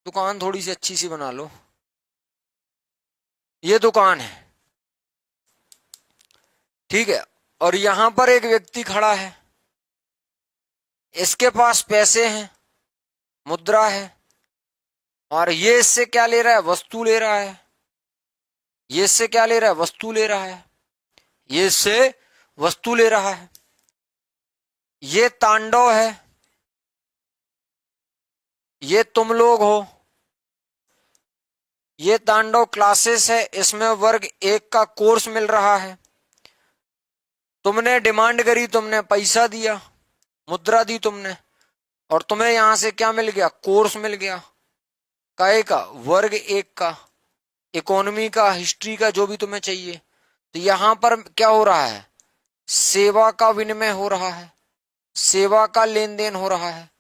दुकान थोड़ी सी अच्छी सी बना लो। ये दुकान है, ठीक है, और यहां पर एक व्यक्ति खड़ा है, इसके पास पैसे हैं, मुद्रा है, और ये इससे क्या ले रहा है? वस्तु ले रहा है। ये इससे क्या ले रहा है? वस्तु ले रहा है। ये इससे वस्तु ले रहा है। ये तांडव है, ये तुम लोग हो, ये तांडव क्लासेस है, इसमें वर्ग 1 का कोर्स मिल रहा है। तुमने डिमांड करी, तुमने पैसा दिया, मुद्रा दी तुमने, और तुम्हें यहां से क्या मिल गया? कोर्स मिल गया। काय का? वर्ग 1 का, इकोनॉमी का, हिस्ट्री का, जो भी तुम्हें चाहिए। तो यहां पर क्या हो रहा है? सेवा का विनिमय हो रहा है, सेवा का लेन देन हो रहा है,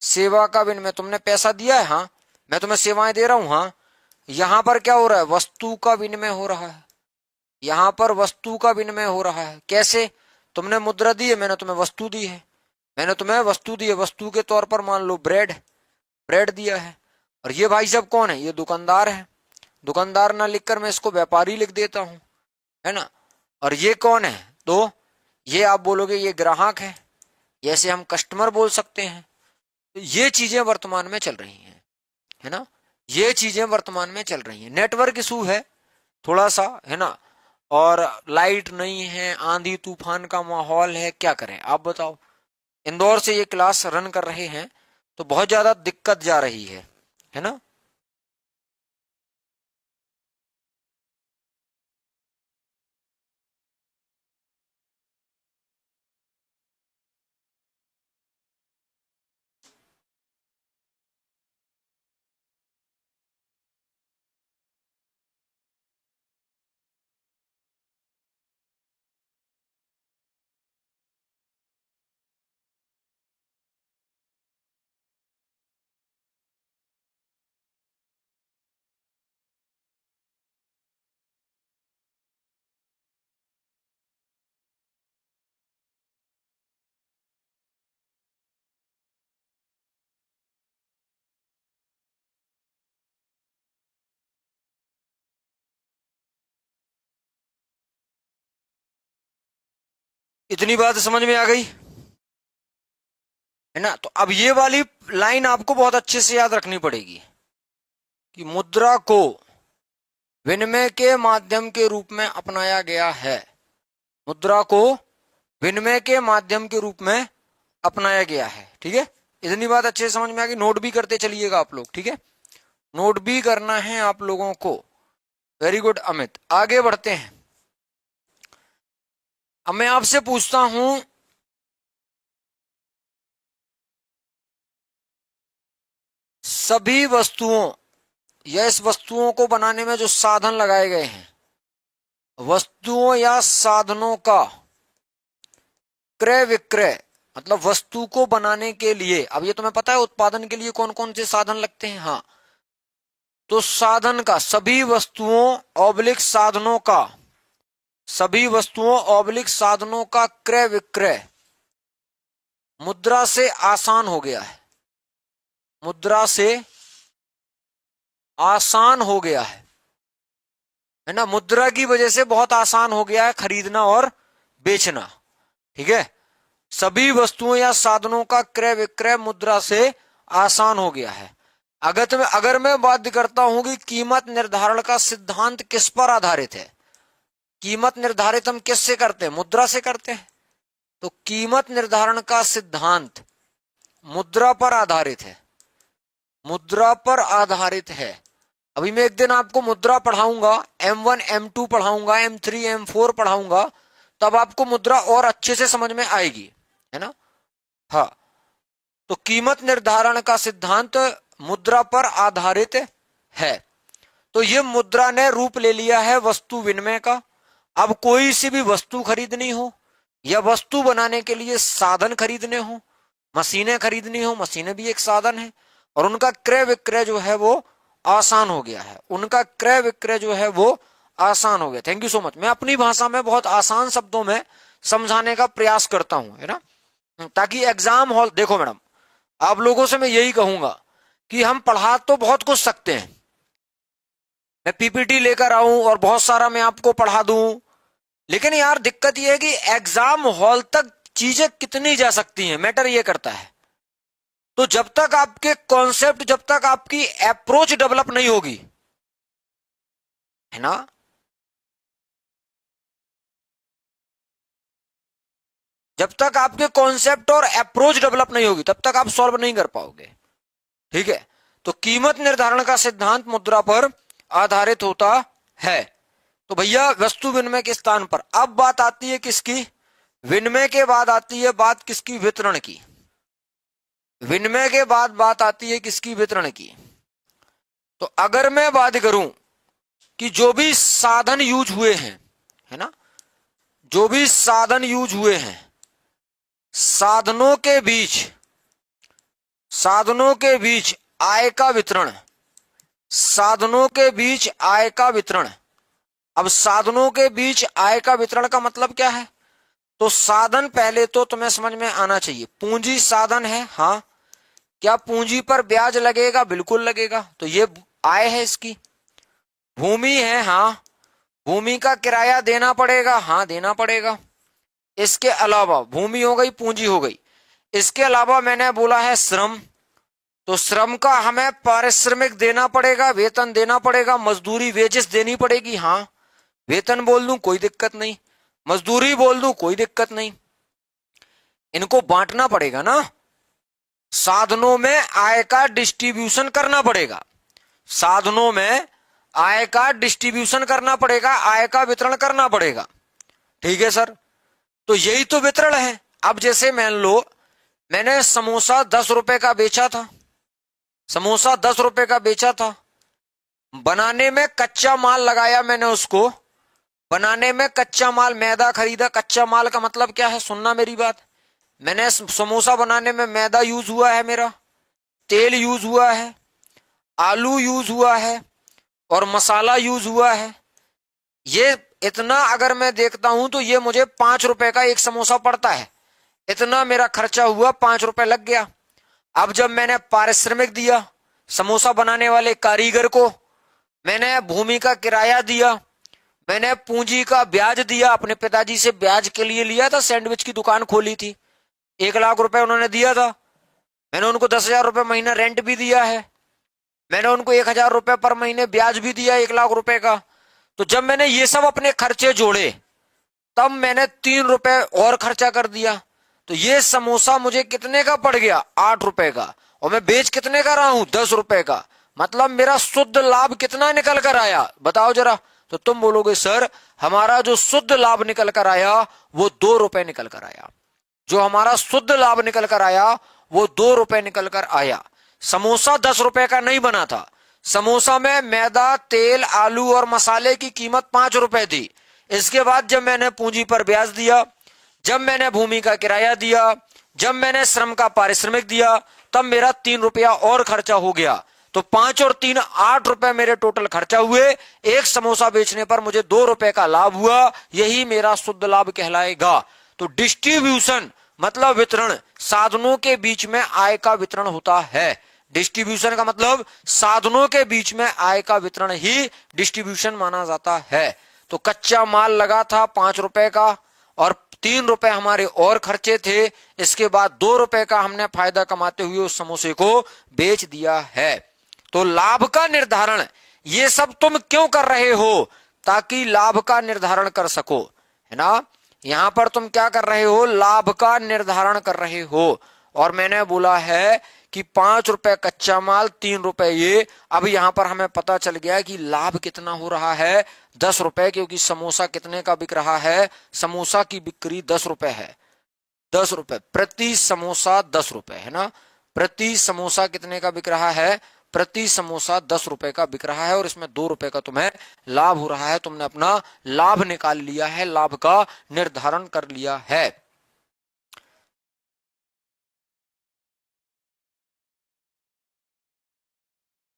सेवा का विनिमय। तुमने पैसा दिया है, हाँ, मैं तुम्हें सेवाएं दे रहा हूं, हाँ। यहां पर क्या हो रहा है? वस्तु का विनिमय हो रहा है, यहां पर वस्तु का विनिमय हो रहा है। कैसे? तुमने मुद्रा दी है, मैंने तुम्हें वस्तु दी है, मैंने तुम्हें वस्तु दी है। वस्तु के तौर पर मान लो ब्रेड दिया है। और ये भाई साहब कौन है? ये दुकानदार है। दुकानदार ना लिखकर मैं इसको व्यापारी लिख देता हूं, है ना। और ये कौन है? तो ये आप बोलोगे ये ग्राहक है, जैसे हम कस्टमर बोल सकते हैं। तो ये चीजें वर्तमान में चल रही हैं, है ना, ये चीजें वर्तमान में चल रही हैं। नेटवर्क इशू है थोड़ा सा, है ना, और लाइट नहीं है, आंधी तूफान का माहौल है, क्या करें आप बताओ। इंदौर से ये क्लास रन कर रहे हैं तो बहुत ज्यादा दिक्कत जा रही है ना। इतनी बात समझ में आ गई है ना। तो अब ये वाली लाइन आपको बहुत अच्छे से याद रखनी पड़ेगी कि मुद्रा को विनिमय के माध्यम के रूप में अपनाया गया है। मुद्रा को विनिमय के माध्यम के रूप में अपनाया गया है। ठीक है, इतनी बात अच्छे से समझ में आ गई। नोट भी करते चलिएगा आप लोग। ठीक है, नोट भी करना है आप लोगों को। वेरी गुड अमित, आगे बढ़ते हैं। अब मैं आपसे पूछता हूं, सभी वस्तुओं या इस वस्तुओं को बनाने में जो साधन लगाए गए हैं, वस्तुओं या साधनों का क्रय विक्रय, मतलब वस्तु को बनाने के लिए, अब ये तुम्हें पता है उत्पादन के लिए कौन कौन से साधन लगते हैं। हाँ, तो साधन का, सभी वस्तुओं ऑब्लिक साधनों का, सभी वस्तुओं ऑब्लिक साधनों का क्रय विक्रय मुद्रा से आसान हो गया है। मुद्रा से आसान हो गया है ना। मुद्रा की वजह से बहुत आसान हो गया है खरीदना और बेचना। ठीक है, सभी वस्तुओं या साधनों का क्रय विक्रय मुद्रा से आसान हो गया है। अगर मैं बात करता हूं कि कीमत निर्धारण का सिद्धांत किस पर आधारित है, कीमत निर्धारित हम किससे करते हैं, मुद्रा से करते हैं। तो कीमत निर्धारण का सिद्धांत मुद्रा पर आधारित है, मुद्रा पर आधारित है। अभी मैं एक दिन आपको मुद्रा पढ़ाऊंगा, M1 M2 पढ़ाऊंगा, M3 M4 पढ़ाऊंगा, तब आपको मुद्रा और अच्छे से समझ में आएगी, है ना। हाँ, तो कीमत निर्धारण का सिद्धांत मुद्रा पर आधारित है। तो ये मुद्रा ने रूप ले लिया है वस्तु विनिमय का। अब कोई सी भी वस्तु खरीदनी हो या वस्तु बनाने के लिए साधन खरीदने हो, मशीनें खरीदनी हो, मशीनें भी एक साधन है, और उनका क्रय विक्रय जो है वो आसान हो गया है। उनका क्रय विक्रय जो है वो आसान हो गया। Thank you so much. मैं अपनी भाषा में बहुत आसान शब्दों में समझाने का प्रयास करता हूं, है ना, ताकि एग्जाम हॉल, देखो मैडम, आप लोगों से मैं यही कहूंगा कि हम पढ़ा तो बहुत कुछ सकते हैं, मैं पीपीटी लेकर आऊं और बहुत सारा मैं आपको पढ़ा दूं, लेकिन यार दिक्कत यह है कि एग्जाम हॉल तक चीजें कितनी जा सकती हैं, मैटर ये करता है। तो जब तक आपके कॉन्सेप्ट, जब तक आपकी अप्रोच डेवलप नहीं होगी, है ना, जब तक आपके कॉन्सेप्ट और अप्रोच डेवलप नहीं होगी तब तक आप सॉल्व नहीं कर पाओगे। ठीक है, तो कीमत निर्धारण का सिद्धांत मुद्रा पर आधारित होता है। तो भैया वस्तु विनिमय के स्थान पर अब बात आती है किसकी, विनिमय के बाद आती है बात किसकी, वितरण की। विनिमय के बाद बात आती है किसकी, वितरण की। तो अगर मैं बात करूं कि जो भी साधन यूज हुए हैं, है ना, जो भी साधन यूज हुए हैं, साधनों के बीच, साधनों के बीच आय का वितरण, साधनों के बीच आय का वितरण। अब साधनों के बीच आय का वितरण का मतलब क्या है, तो साधन पहले तो तुम्हें समझ में आना चाहिए। पूंजी साधन है, हाँ, क्या पूंजी पर ब्याज लगेगा, बिल्कुल लगेगा, तो ये आय है इसकी। भूमि है, हाँ, भूमि का किराया देना पड़ेगा, हाँ देना पड़ेगा। इसके अलावा भूमि हो गई, पूंजी हो गई, इसके अलावा मैंने बोला है श्रम, तो श्रम का हमें पारिश्रमिक देना पड़ेगा, वेतन देना पड़ेगा, मजदूरी वेजेस देनी पड़ेगी, हाँ, वेतन बोल दूं कोई दिक्कत नहीं, मजदूरी बोल दूं कोई दिक्कत नहीं, इनको बांटना पड़ेगा ना, साधनों में आय का डिस्ट्रीब्यूशन करना पड़ेगा, साधनों में आय का डिस्ट्रीब्यूशन करना पड़ेगा, आय का वितरण करना पड़ेगा। ठीक है सर, तो यही तो वितरण है। अब जैसे मान लो मैंने समोसा 10 रुपए का बेचा था, समोसा 10 रुपए का बेचा था, बनाने में कच्चा माल लगाया मैंने, उसको बनाने में कच्चा माल, मैदा खरीदा, कच्चा माल का मतलब क्या है, सुनना मेरी बात, मैंने समोसा बनाने में मैदा यूज हुआ है, मेरा तेल यूज हुआ है, आलू यूज हुआ है और मसाला यूज हुआ है। ये इतना अगर मैं देखता हूं तो ये मुझे 5 रुपए का एक समोसा पड़ता है, इतना मेरा खर्चा हुआ, 5 रुपए लग गया। अब जब मैंने पारिश्रमिक दिया समोसा बनाने वाले कारीगर को, मैंने भूमि का किराया दिया, मैंने पूंजी का ब्याज दिया, अपने पिताजी से ब्याज के लिए लिया था, सैंडविच की दुकान खोली थी, 1 लाख रुपए उन्होंने दिया था। मैंने उनको 10,000 रुपए महीना रेंट भी दिया है, मैंने उनको 1,000 रुपए पर महीने ब्याज भी दिया 1 लाख रुपए का। तो जब मैंने ये सब अपने खर्चे जोड़े तब मैंने 3 रुपए और खर्चा कर दिया। तो ये समोसा मुझे कितने का पड़ गया? 8 रुपए का, और मैं बेच कितने का रहा हूं? 10 रुपए का। मतलब मेरा शुद्ध लाभ कितना निकल कर आया, बताओ जरा। तो तुम बोलोगे सर हमारा जो शुद्ध लाभ निकल कर आया वो 2 रुपए निकल कर आया। जो हमारा शुद्ध लाभ निकल कर आया वो 2 रुपए निकल कर आया। समोसा 10 रुपए का नहीं बना था। समोसा में मैदा, तेल, आलू और मसाले की कीमत 5 रुपए थी। इसके बाद जब मैंने पूंजी पर ब्याज दिया, जब मैंने भूमि का किराया दिया, जब मैंने श्रम का पारिश्रमिक दिया, तब मेरा 3 रुपया और खर्चा हो गया। तो 5 और 3 8 रुपए मेरे टोटल खर्चा हुए। एक समोसा बेचने पर मुझे 2 रुपए का लाभ हुआ, यही मेरा शुद्ध लाभ कहलाएगा। तो डिस्ट्रीब्यूशन मतलब वितरण, साधनों के बीच में आय का वितरण होता है। डिस्ट्रीब्यूशन का मतलब साधनों के बीच में आय का वितरण ही डिस्ट्रीब्यूशन माना जाता है। तो कच्चा माल लगा था 5 रुपए का और 3 रुपए हमारे और खर्चे थे। इसके बाद 2 रुपए का हमने फायदा कमाते हुए उस समोसे को बेच दिया है। तो लाभ का निर्धारण ये सब तुम क्यों कर रहे हो? ताकि लाभ का निर्धारण कर सको, है ना। यहां पर तुम क्या कर रहे हो? लाभ का निर्धारण कर रहे हो। और मैंने बोला है कि 5 रुपए कच्चा माल, 3 रुपए ये। अब यहां पर हमें पता चल गया कि लाभ कितना हो रहा है? 10 रुपए, क्योंकि समोसा कितने का बिक रहा है? समोसा की बिक्री 10 रुपए है। 10 रुपए प्रति समोसा, 10 रुपए, है ना। प्रति समोसा कितने का बिक रहा है? प्रति समोसा 10 रुपए का बिक रहा है, और इसमें 2 रुपए का तुम्हें लाभ हो रहा है। तुमने अपना लाभ निकाल लिया है, लाभ का निर्धारण कर लिया है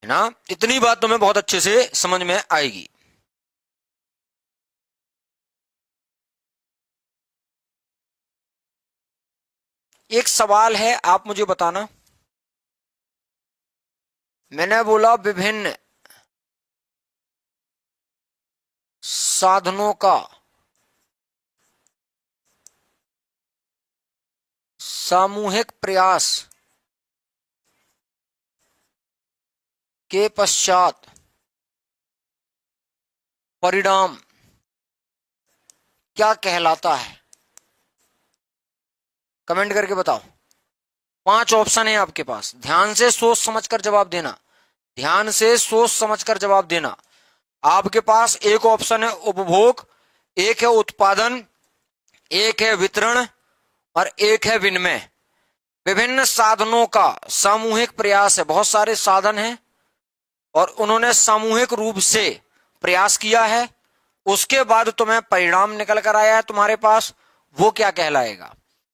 ना। इतनी बात तुम्हें बहुत अच्छे से समझ में आएगी। एक सवाल है, आप मुझे बताना। मैंने बोला विभिन्न साधनों का सामूहिक प्रयास के पश्चात परिणाम क्या कहलाता है? कमेंट करके बताओ। 5 ऑप्शन है आपके पास, ध्यान से सोच समझकर जवाब देना। ध्यान से सोच समझकर जवाब देना। आपके पास एक ऑप्शन है उपभोग, एक है उत्पादन, एक है वितरण और एक है विनिमय। विभिन्न साधनों का सामूहिक प्रयास है। बहुत सारे साधन हैं और उन्होंने सामूहिक रूप से प्रयास किया है, उसके बाद तुम्हें परिणाम निकल कर आया है तुम्हारे पास, वो क्या कहलाएगा?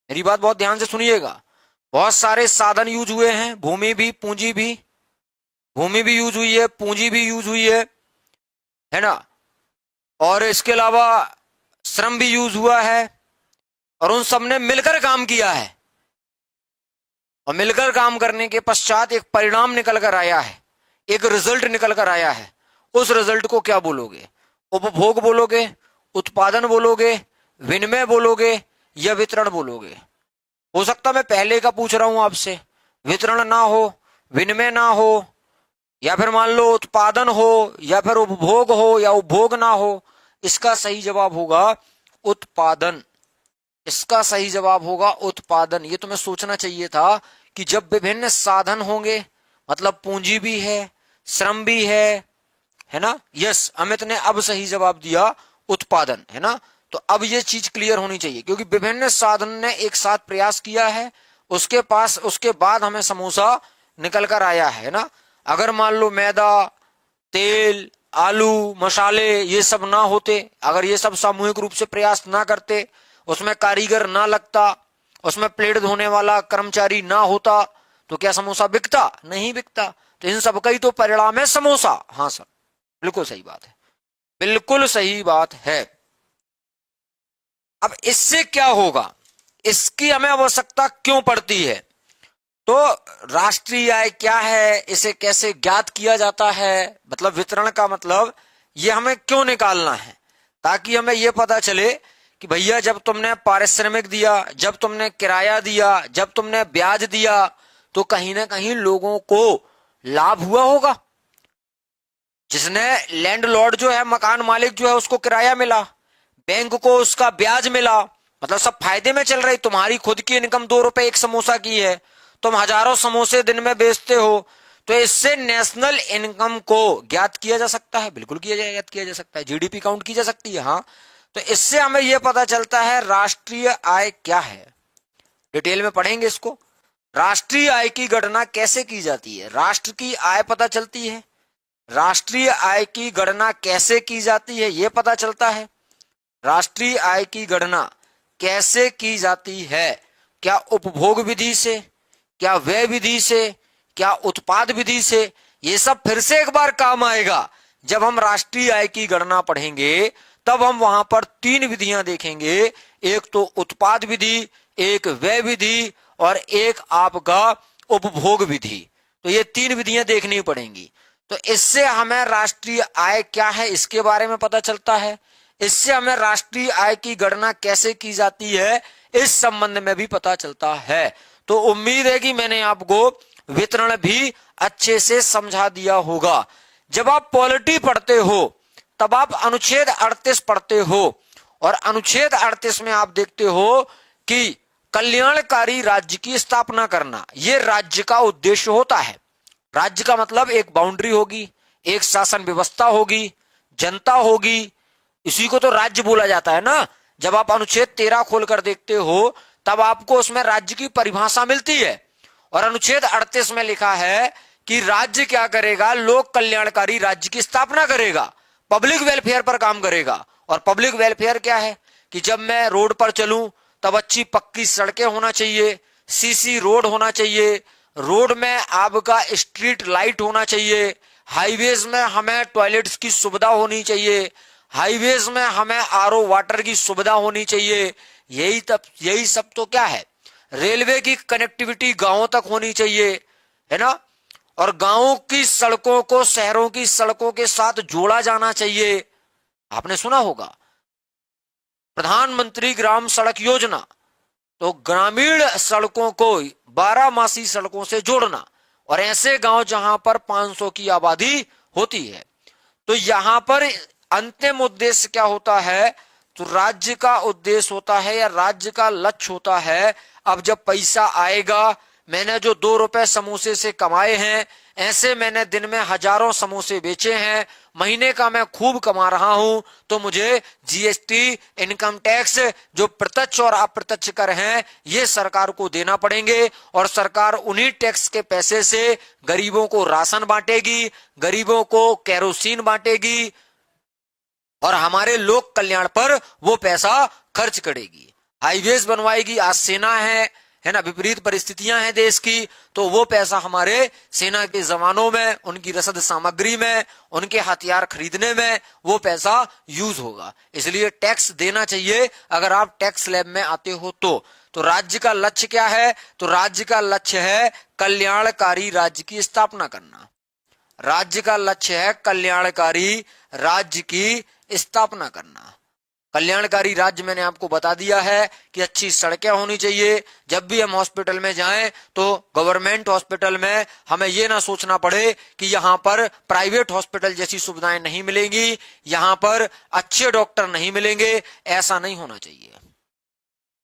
मेरी बात बहुत ध्यान से सुनिएगा। बहुत सारे साधन यूज हुए हैं, भूमि भी, पूंजी भी, भूमि भी यूज हुई है, पूंजी भी यूज हुई है ना। और इसके अलावा श्रम भी यूज हुआ है, और उन सब ने मिलकर काम किया है, और मिलकर काम करने के पश्चात एक परिणाम निकल कर आया है, एक रिजल्ट निकल कर आया है। उस रिजल्ट को क्या बोलोगे? उपभोग बोलोगे, उत्पादन बोलोगे, विनिमय बोलोगे या वितरण बोलोगे? हो सकता मैं पहले का पूछ रहा हूं आपसे, वितरण ना हो, विनिमय ना हो, या फिर मान लो उत्पादन हो, या फिर उपभोग हो, या उपभोग ना हो। इसका सही जवाब होगा उत्पादन। इसका सही जवाब होगा उत्पादन। ये तुम्हें सोचना चाहिए था कि जब विभिन्न साधन होंगे, मतलब पूंजी भी है, श्रम भी है ना। यस, अमित ने अब सही जवाब दिया, उत्पादन, है ना। तो अब ये चीज क्लियर होनी चाहिए, क्योंकि विभिन्न साधन ने एक साथ प्रयास किया है, उसके बाद हमें समोसा निकल कर आया है ना। अगर मान लो मैदा, तेल, आलू, मसाले ये सब ना होते, अगर ये सब सामूहिक रूप से प्रयास ना करते, उसमें कारीगर ना लगता, उसमें प्लेट धोने वाला कर्मचारी ना होता, तो क्या समोसा बिकता? नहीं बिकता। तो इन सब का ही तो परिणाम है समोसा। हाँ सर, बिल्कुल सही बात है, बिल्कुल सही बात है। अब इससे क्या होगा, इसकी हमें आवश्यकता क्यों पड़ती है? तो राष्ट्रीय आय क्या है, इसे कैसे ज्ञात किया जाता है, मतलब वितरण का मतलब ये हमें क्यों निकालना है? ताकि हमें यह पता चले कि भैया जब तुमने पारिश्रमिक दिया, जब तुमने किराया दिया, जब तुमने ब्याज दिया, तो कहीं ना कहीं लोगों को लाभ हुआ होगा। जिसने लैंडलॉर्ड जो है, मकान मालिक जो है, उसको किराया मिला, बैंक को उसका ब्याज मिला, मतलब सब फायदे में चल रही। तुम्हारी खुद की इनकम 2 रुपए एक समोसा की है, तुम हजारों समोसे दिन में बेचते हो, तो इससे नेशनल इनकम को ज्ञात किया जा सकता है। बिल्कुल ज्ञात किया जा सकता है, जीडीपी काउंट की जा सकती है। हाँ, तो इससे हमें यह पता चलता है राष्ट्रीय आय क्या है। डिटेल में पढ़ेंगे इसको। राष्ट्रीय आय की गणना कैसे की जाती है, राष्ट्र की आय पता चलती है, राष्ट्रीय आय की गणना कैसे की जाती है यह पता चलता है। राष्ट्रीय आय की गणना कैसे की जाती है, क्या उपभोग विधि से, क्या व्यय विधि से, क्या उत्पाद विधि से, ये सब फिर से एक बार काम आएगा। जब हम राष्ट्रीय आय की गणना पढ़ेंगे तब हम वहां पर 3 विधियां देखेंगे, एक तो उत्पाद विधि, एक व्यय विधि और एक आपका उपभोग विधि। तो ये 3 विधियां देखनी पड़ेंगी। तो इससे हमें राष्ट्रीय आय क्या है इसके बारे में पता चलता है, इससे हमें राष्ट्रीय आय की गणना कैसे की जाती है इस संबंध में भी पता चलता है। तो उम्मीद है कि मैंने आपको वितरण भी अच्छे से समझा दिया होगा। जब आप पॉलिटी पढ़ते हो तब आप अनुच्छेद 38 पढ़ते हो, और अनुच्छेद 38 में आप देखते हो कि कल्याणकारी राज्य की स्थापना करना यह राज्य का उद्देश्य होता है। राज्य का मतलब एक बाउंड्री होगी, एक शासन व्यवस्था होगी, जनता होगी, इसी को तो राज्य बोला जाता है ना। जब आप अनुच्छेद 13 खोलकर देखते हो तब आपको उसमें राज्य की परिभाषा मिलती है, और अनुच्छेद 38 में लिखा है कि राज्य क्या करेगा, लोक कल्याणकारी राज्य की स्थापना करेगा, पब्लिक वेलफेयर पर काम करेगा। और पब्लिक वेलफेयर क्या है कि जब मैं रोड पर चलूं तब अच्छी पक्की सड़कें होना चाहिए, सीसी रोड होना चाहिए, रोड में आपका स्ट्रीट लाइट होना चाहिए, हाईवेज में हमें टॉयलेट्स की सुविधा होनी चाहिए, हाईवेज में हमें आरओ वाटर की सुविधा होनी चाहिए। यही सब तो क्या है, रेलवे की कनेक्टिविटी गांवों तक होनी चाहिए, है ना। और गांवों की सड़कों को शहरों की सड़कों के साथ जोड़ा जाना चाहिए। आपने सुना होगा प्रधानमंत्री ग्राम सड़क योजना, तो ग्रामीण सड़कों को 12 सड़कों से जोड़ना, और ऐसे गांव जहां पर 500 की आबादी होती है। तो यहां पर अंतिम उद्देश्य क्या होता है, तो राज्य का उद्देश्य होता है या राज्य का लक्ष्य होता है, अब जब पैसा आएगा, मैंने जो 2 रुपए समोसे से कमाए हैं, ऐसे मैंने दिन में हजारों समोसे बेचे हैं, महीने का मैं खूब कमा रहा हूं, तो मुझे जीएसटी, इनकम टैक्स, जो प्रत्यक्ष और अप्रत्यक्ष कर हैं, ये सरकार को देना पड़ेंगे। और सरकार उन्हीं टैक्स के पैसे से गरीबों को राशन बांटेगी, गरीबों को केरोसिन बांटेगी, और हमारे लोक कल्याण पर वो पैसा खर्च करेगी, हाईवेज बनवाएगी। आज सेना है ना, विपरीत परिस्थितियां हैं देश की, तो वो पैसा हमारे सेना के जवानों में, उनकी रसद सामग्री में, उनके हथियार खरीदने में वो पैसा यूज होगा। इसलिए टैक्स देना चाहिए अगर आप टैक्स स्लैब में आते हो तो राज्य का लक्ष्य क्या है, तो राज्य का लक्ष्य है कल्याणकारी राज्य की स्थापना करना। राज्य का लक्ष्य है कल्याणकारी राज्य की स्थापना करना। कल्याणकारी राज्य मैंने आपको बता दिया है कि अच्छी सड़कें होनी चाहिए। जब भी हम हॉस्पिटल में जाएं तो गवर्नमेंट हॉस्पिटल में हमें यह ना सोचना पड़े कि यहां पर प्राइवेट हॉस्पिटल जैसी सुविधाएं नहीं मिलेंगी, यहां पर अच्छे डॉक्टर नहीं मिलेंगे, ऐसा नहीं होना चाहिए।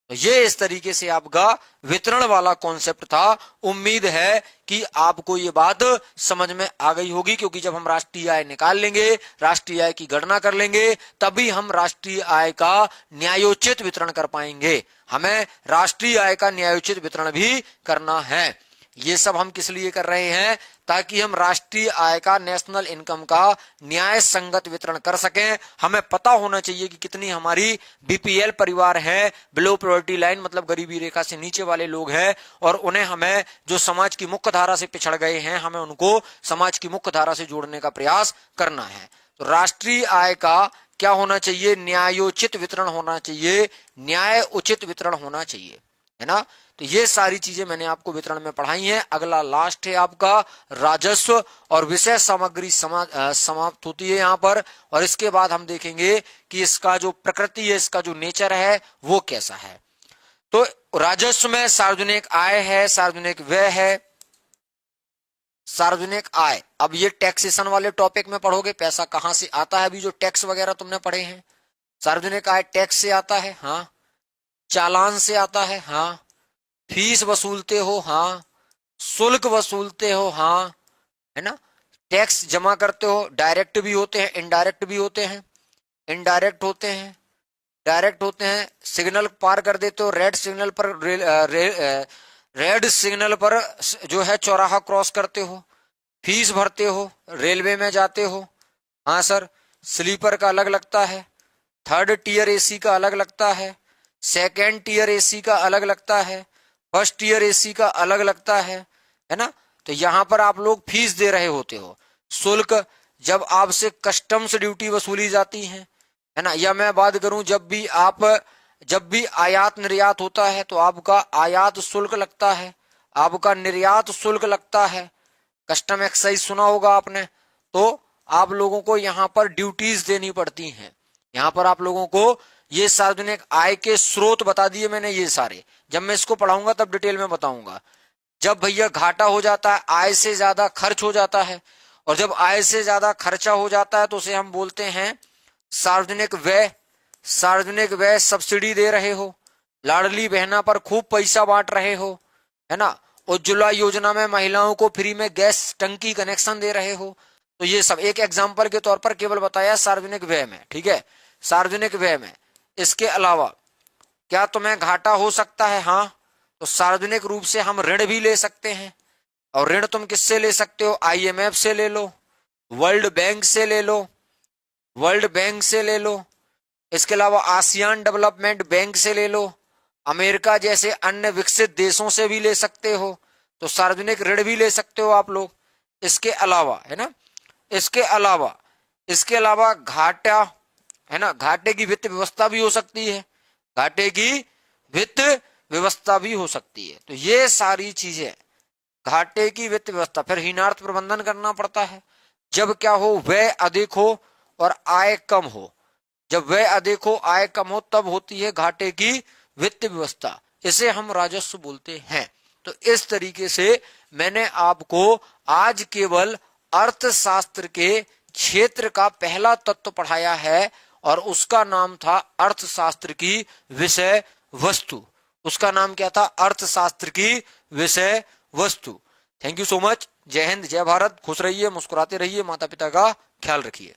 तो ये इस तरीके से आपका वितरण वाला कॉन्सेप्ट था। उम्मीद है कि आपको ये बात समझ में आ गई होगी, क्योंकि जब हम राष्ट्रीय आय निकाल लेंगे, राष्ट्रीय आय की गणना कर लेंगे, तभी हम राष्ट्रीय आय का न्यायोचित वितरण कर पाएंगे। हमें राष्ट्रीय आय का न्यायोचित वितरण भी करना है। ये सब हम किस लिए कर रहे हैं, ताकि हम राष्ट्रीय आय का, नेशनल इनकम का न्याय संगत वितरण कर सकें। हमें पता होना चाहिए कि कितनी हमारी बीपीएल परिवार है, बिलो पॉवर्टी लाइन मतलब गरीबी रेखा से नीचे वाले लोग हैं, और उन्हें हमें जो समाज की मुख्य धारा से पिछड़ गए हैं, हमें उनको समाज की मुख्य धारा से जोड़ने का प्रयास करना है। तो राष्ट्रीय आय का क्या होना चाहिए, न्यायोचित वितरण होना चाहिए, न्याय उचित वितरण होना चाहिए। है ना। तो ये सारी चीजें मैंने आपको वितरण में पढ़ाई हैं। अगला लास्ट है आपका राजस्व और विषय सामग्री समाप्त होती है यहाँ पर। और इसके बाद हम देखेंगे कि इसका जो प्रकृति है, इसका जो नेचर है वो कैसा है। तो राजस्व में सार्वजनिक आय है, सार्वजनिक व्यय है, सार्वजनिक आय। अब ये टैक्सेशन वाले टॉपिक में पढ़ोगे, पैसा कहां से आता है, अभी जो टैक्स वगैरह तुमने पढ़े हैं। सार्वजनिक आय टैक्स से आता है, हाँ। चालान से आता है, हाँ। फीस वसूलते हो, हाँ। शुल्क वसूलते हो, हाँ, है ना। टैक्स जमा करते हो, डायरेक्ट भी होते हैं, इनडायरेक्ट भी होते हैं। इनडायरेक्ट होते हैं, डायरेक्ट होते हैं। सिग्नल पार कर देते हो, रेड सिग्नल पर रेड सिग्नल पर जो है चौराहा क्रॉस करते हो, फीस भरते हो, रेलवे में जाते हो, हाँ सर। स्लीपर का अलग लगता है, थर्ड टीयर एसी का अलग लगता है, सेकेंड टीयर एसी का अलग लगता है, फर्स्ट टीयर एसी का अलग लगता है ना। तो यहां पर आप लोग फीस दे रहे होते हो। शुल्क, जब आपसे कस्टम्स ड्यूटी वसूली जाती है ना। या मैं बात करूं, जब भी आयात निर्यात होता है तो आपका आयात शुल्क लगता है, आपका निर्यात शुल्क लगता है। कस्टम एक्साइज सुना होगा आपने। तो आप लोगों को यहाँ पर ड्यूटीज देनी पड़ती हैं। यहाँ पर आप लोगों को ये सार्वजनिक आय के स्रोत बता दिए मैंने ये सारे। जब मैं इसको पढ़ाऊंगा तब डिटेल में बताऊंगा। जब भैया घाटा हो जाता है, आय से ज्यादा खर्च हो जाता है, और जब आय से ज्यादा खर्चा हो जाता है तो उसे हम बोलते हैं सार्वजनिक व्यय। सार्वजनिक व्यय सब्सिडी दे रहे हो, लाडली बहना पर खूब पैसा बांट रहे हो, है ना। उज्ज्वला योजना में महिलाओं को फ्री में गैस टंकी कनेक्शन दे रहे हो। तो ये सब एक एग्जाम्पल के तौर पर केवल बताया सार्वजनिक व्यय में, ठीक है, सार्वजनिक व्यय में। इसके अलावा क्या तुम्हें घाटा हो सकता है, हाँ। तो सार्वजनिक रूप से हम ऋण भी ले सकते हैं। और ऋण तुम किससे ले सकते हो, IMF से ले लो, वर्ल्ड बैंक से ले लो, वर्ल्ड बैंक से ले लो। इसके अलावा आसियान डेवलपमेंट बैंक से ले लो, अमेरिका जैसे अन्य विकसित देशों से भी ले सकते हो। तो सार्वजनिक ऋण भी ले सकते हो आप लोग। इसके अलावा, है ना, इसके अलावा घाटा, है ना, घाटे की वित्त व्यवस्था भी हो सकती है, घाटे की वित्त व्यवस्था भी हो सकती है। तो ये सारी चीजें, घाटे की वित्त व्यवस्था। फिर हीनार्थ प्रबंधन करना पड़ता है। जब क्या हो, व्यय अधिक हो और आय कम हो। जब व्यय अधिक हो, आय कम हो, तब होती है घाटे की वित्त व्यवस्था। इसे हम राजस्व बोलते हैं। तो इस तरीके से मैंने आपको आज केवल अर्थशास्त्र के क्षेत्र का पहला तत्व पढ़ाया है, और उसका नाम था अर्थशास्त्र की विषय वस्तु। उसका नाम क्या था, अर्थशास्त्र की विषय वस्तु। Thank you so much. जय हिंद, जय भारत। खुश रहिए, मुस्कुराते रहिए, माता पिता का ख्याल रखिए।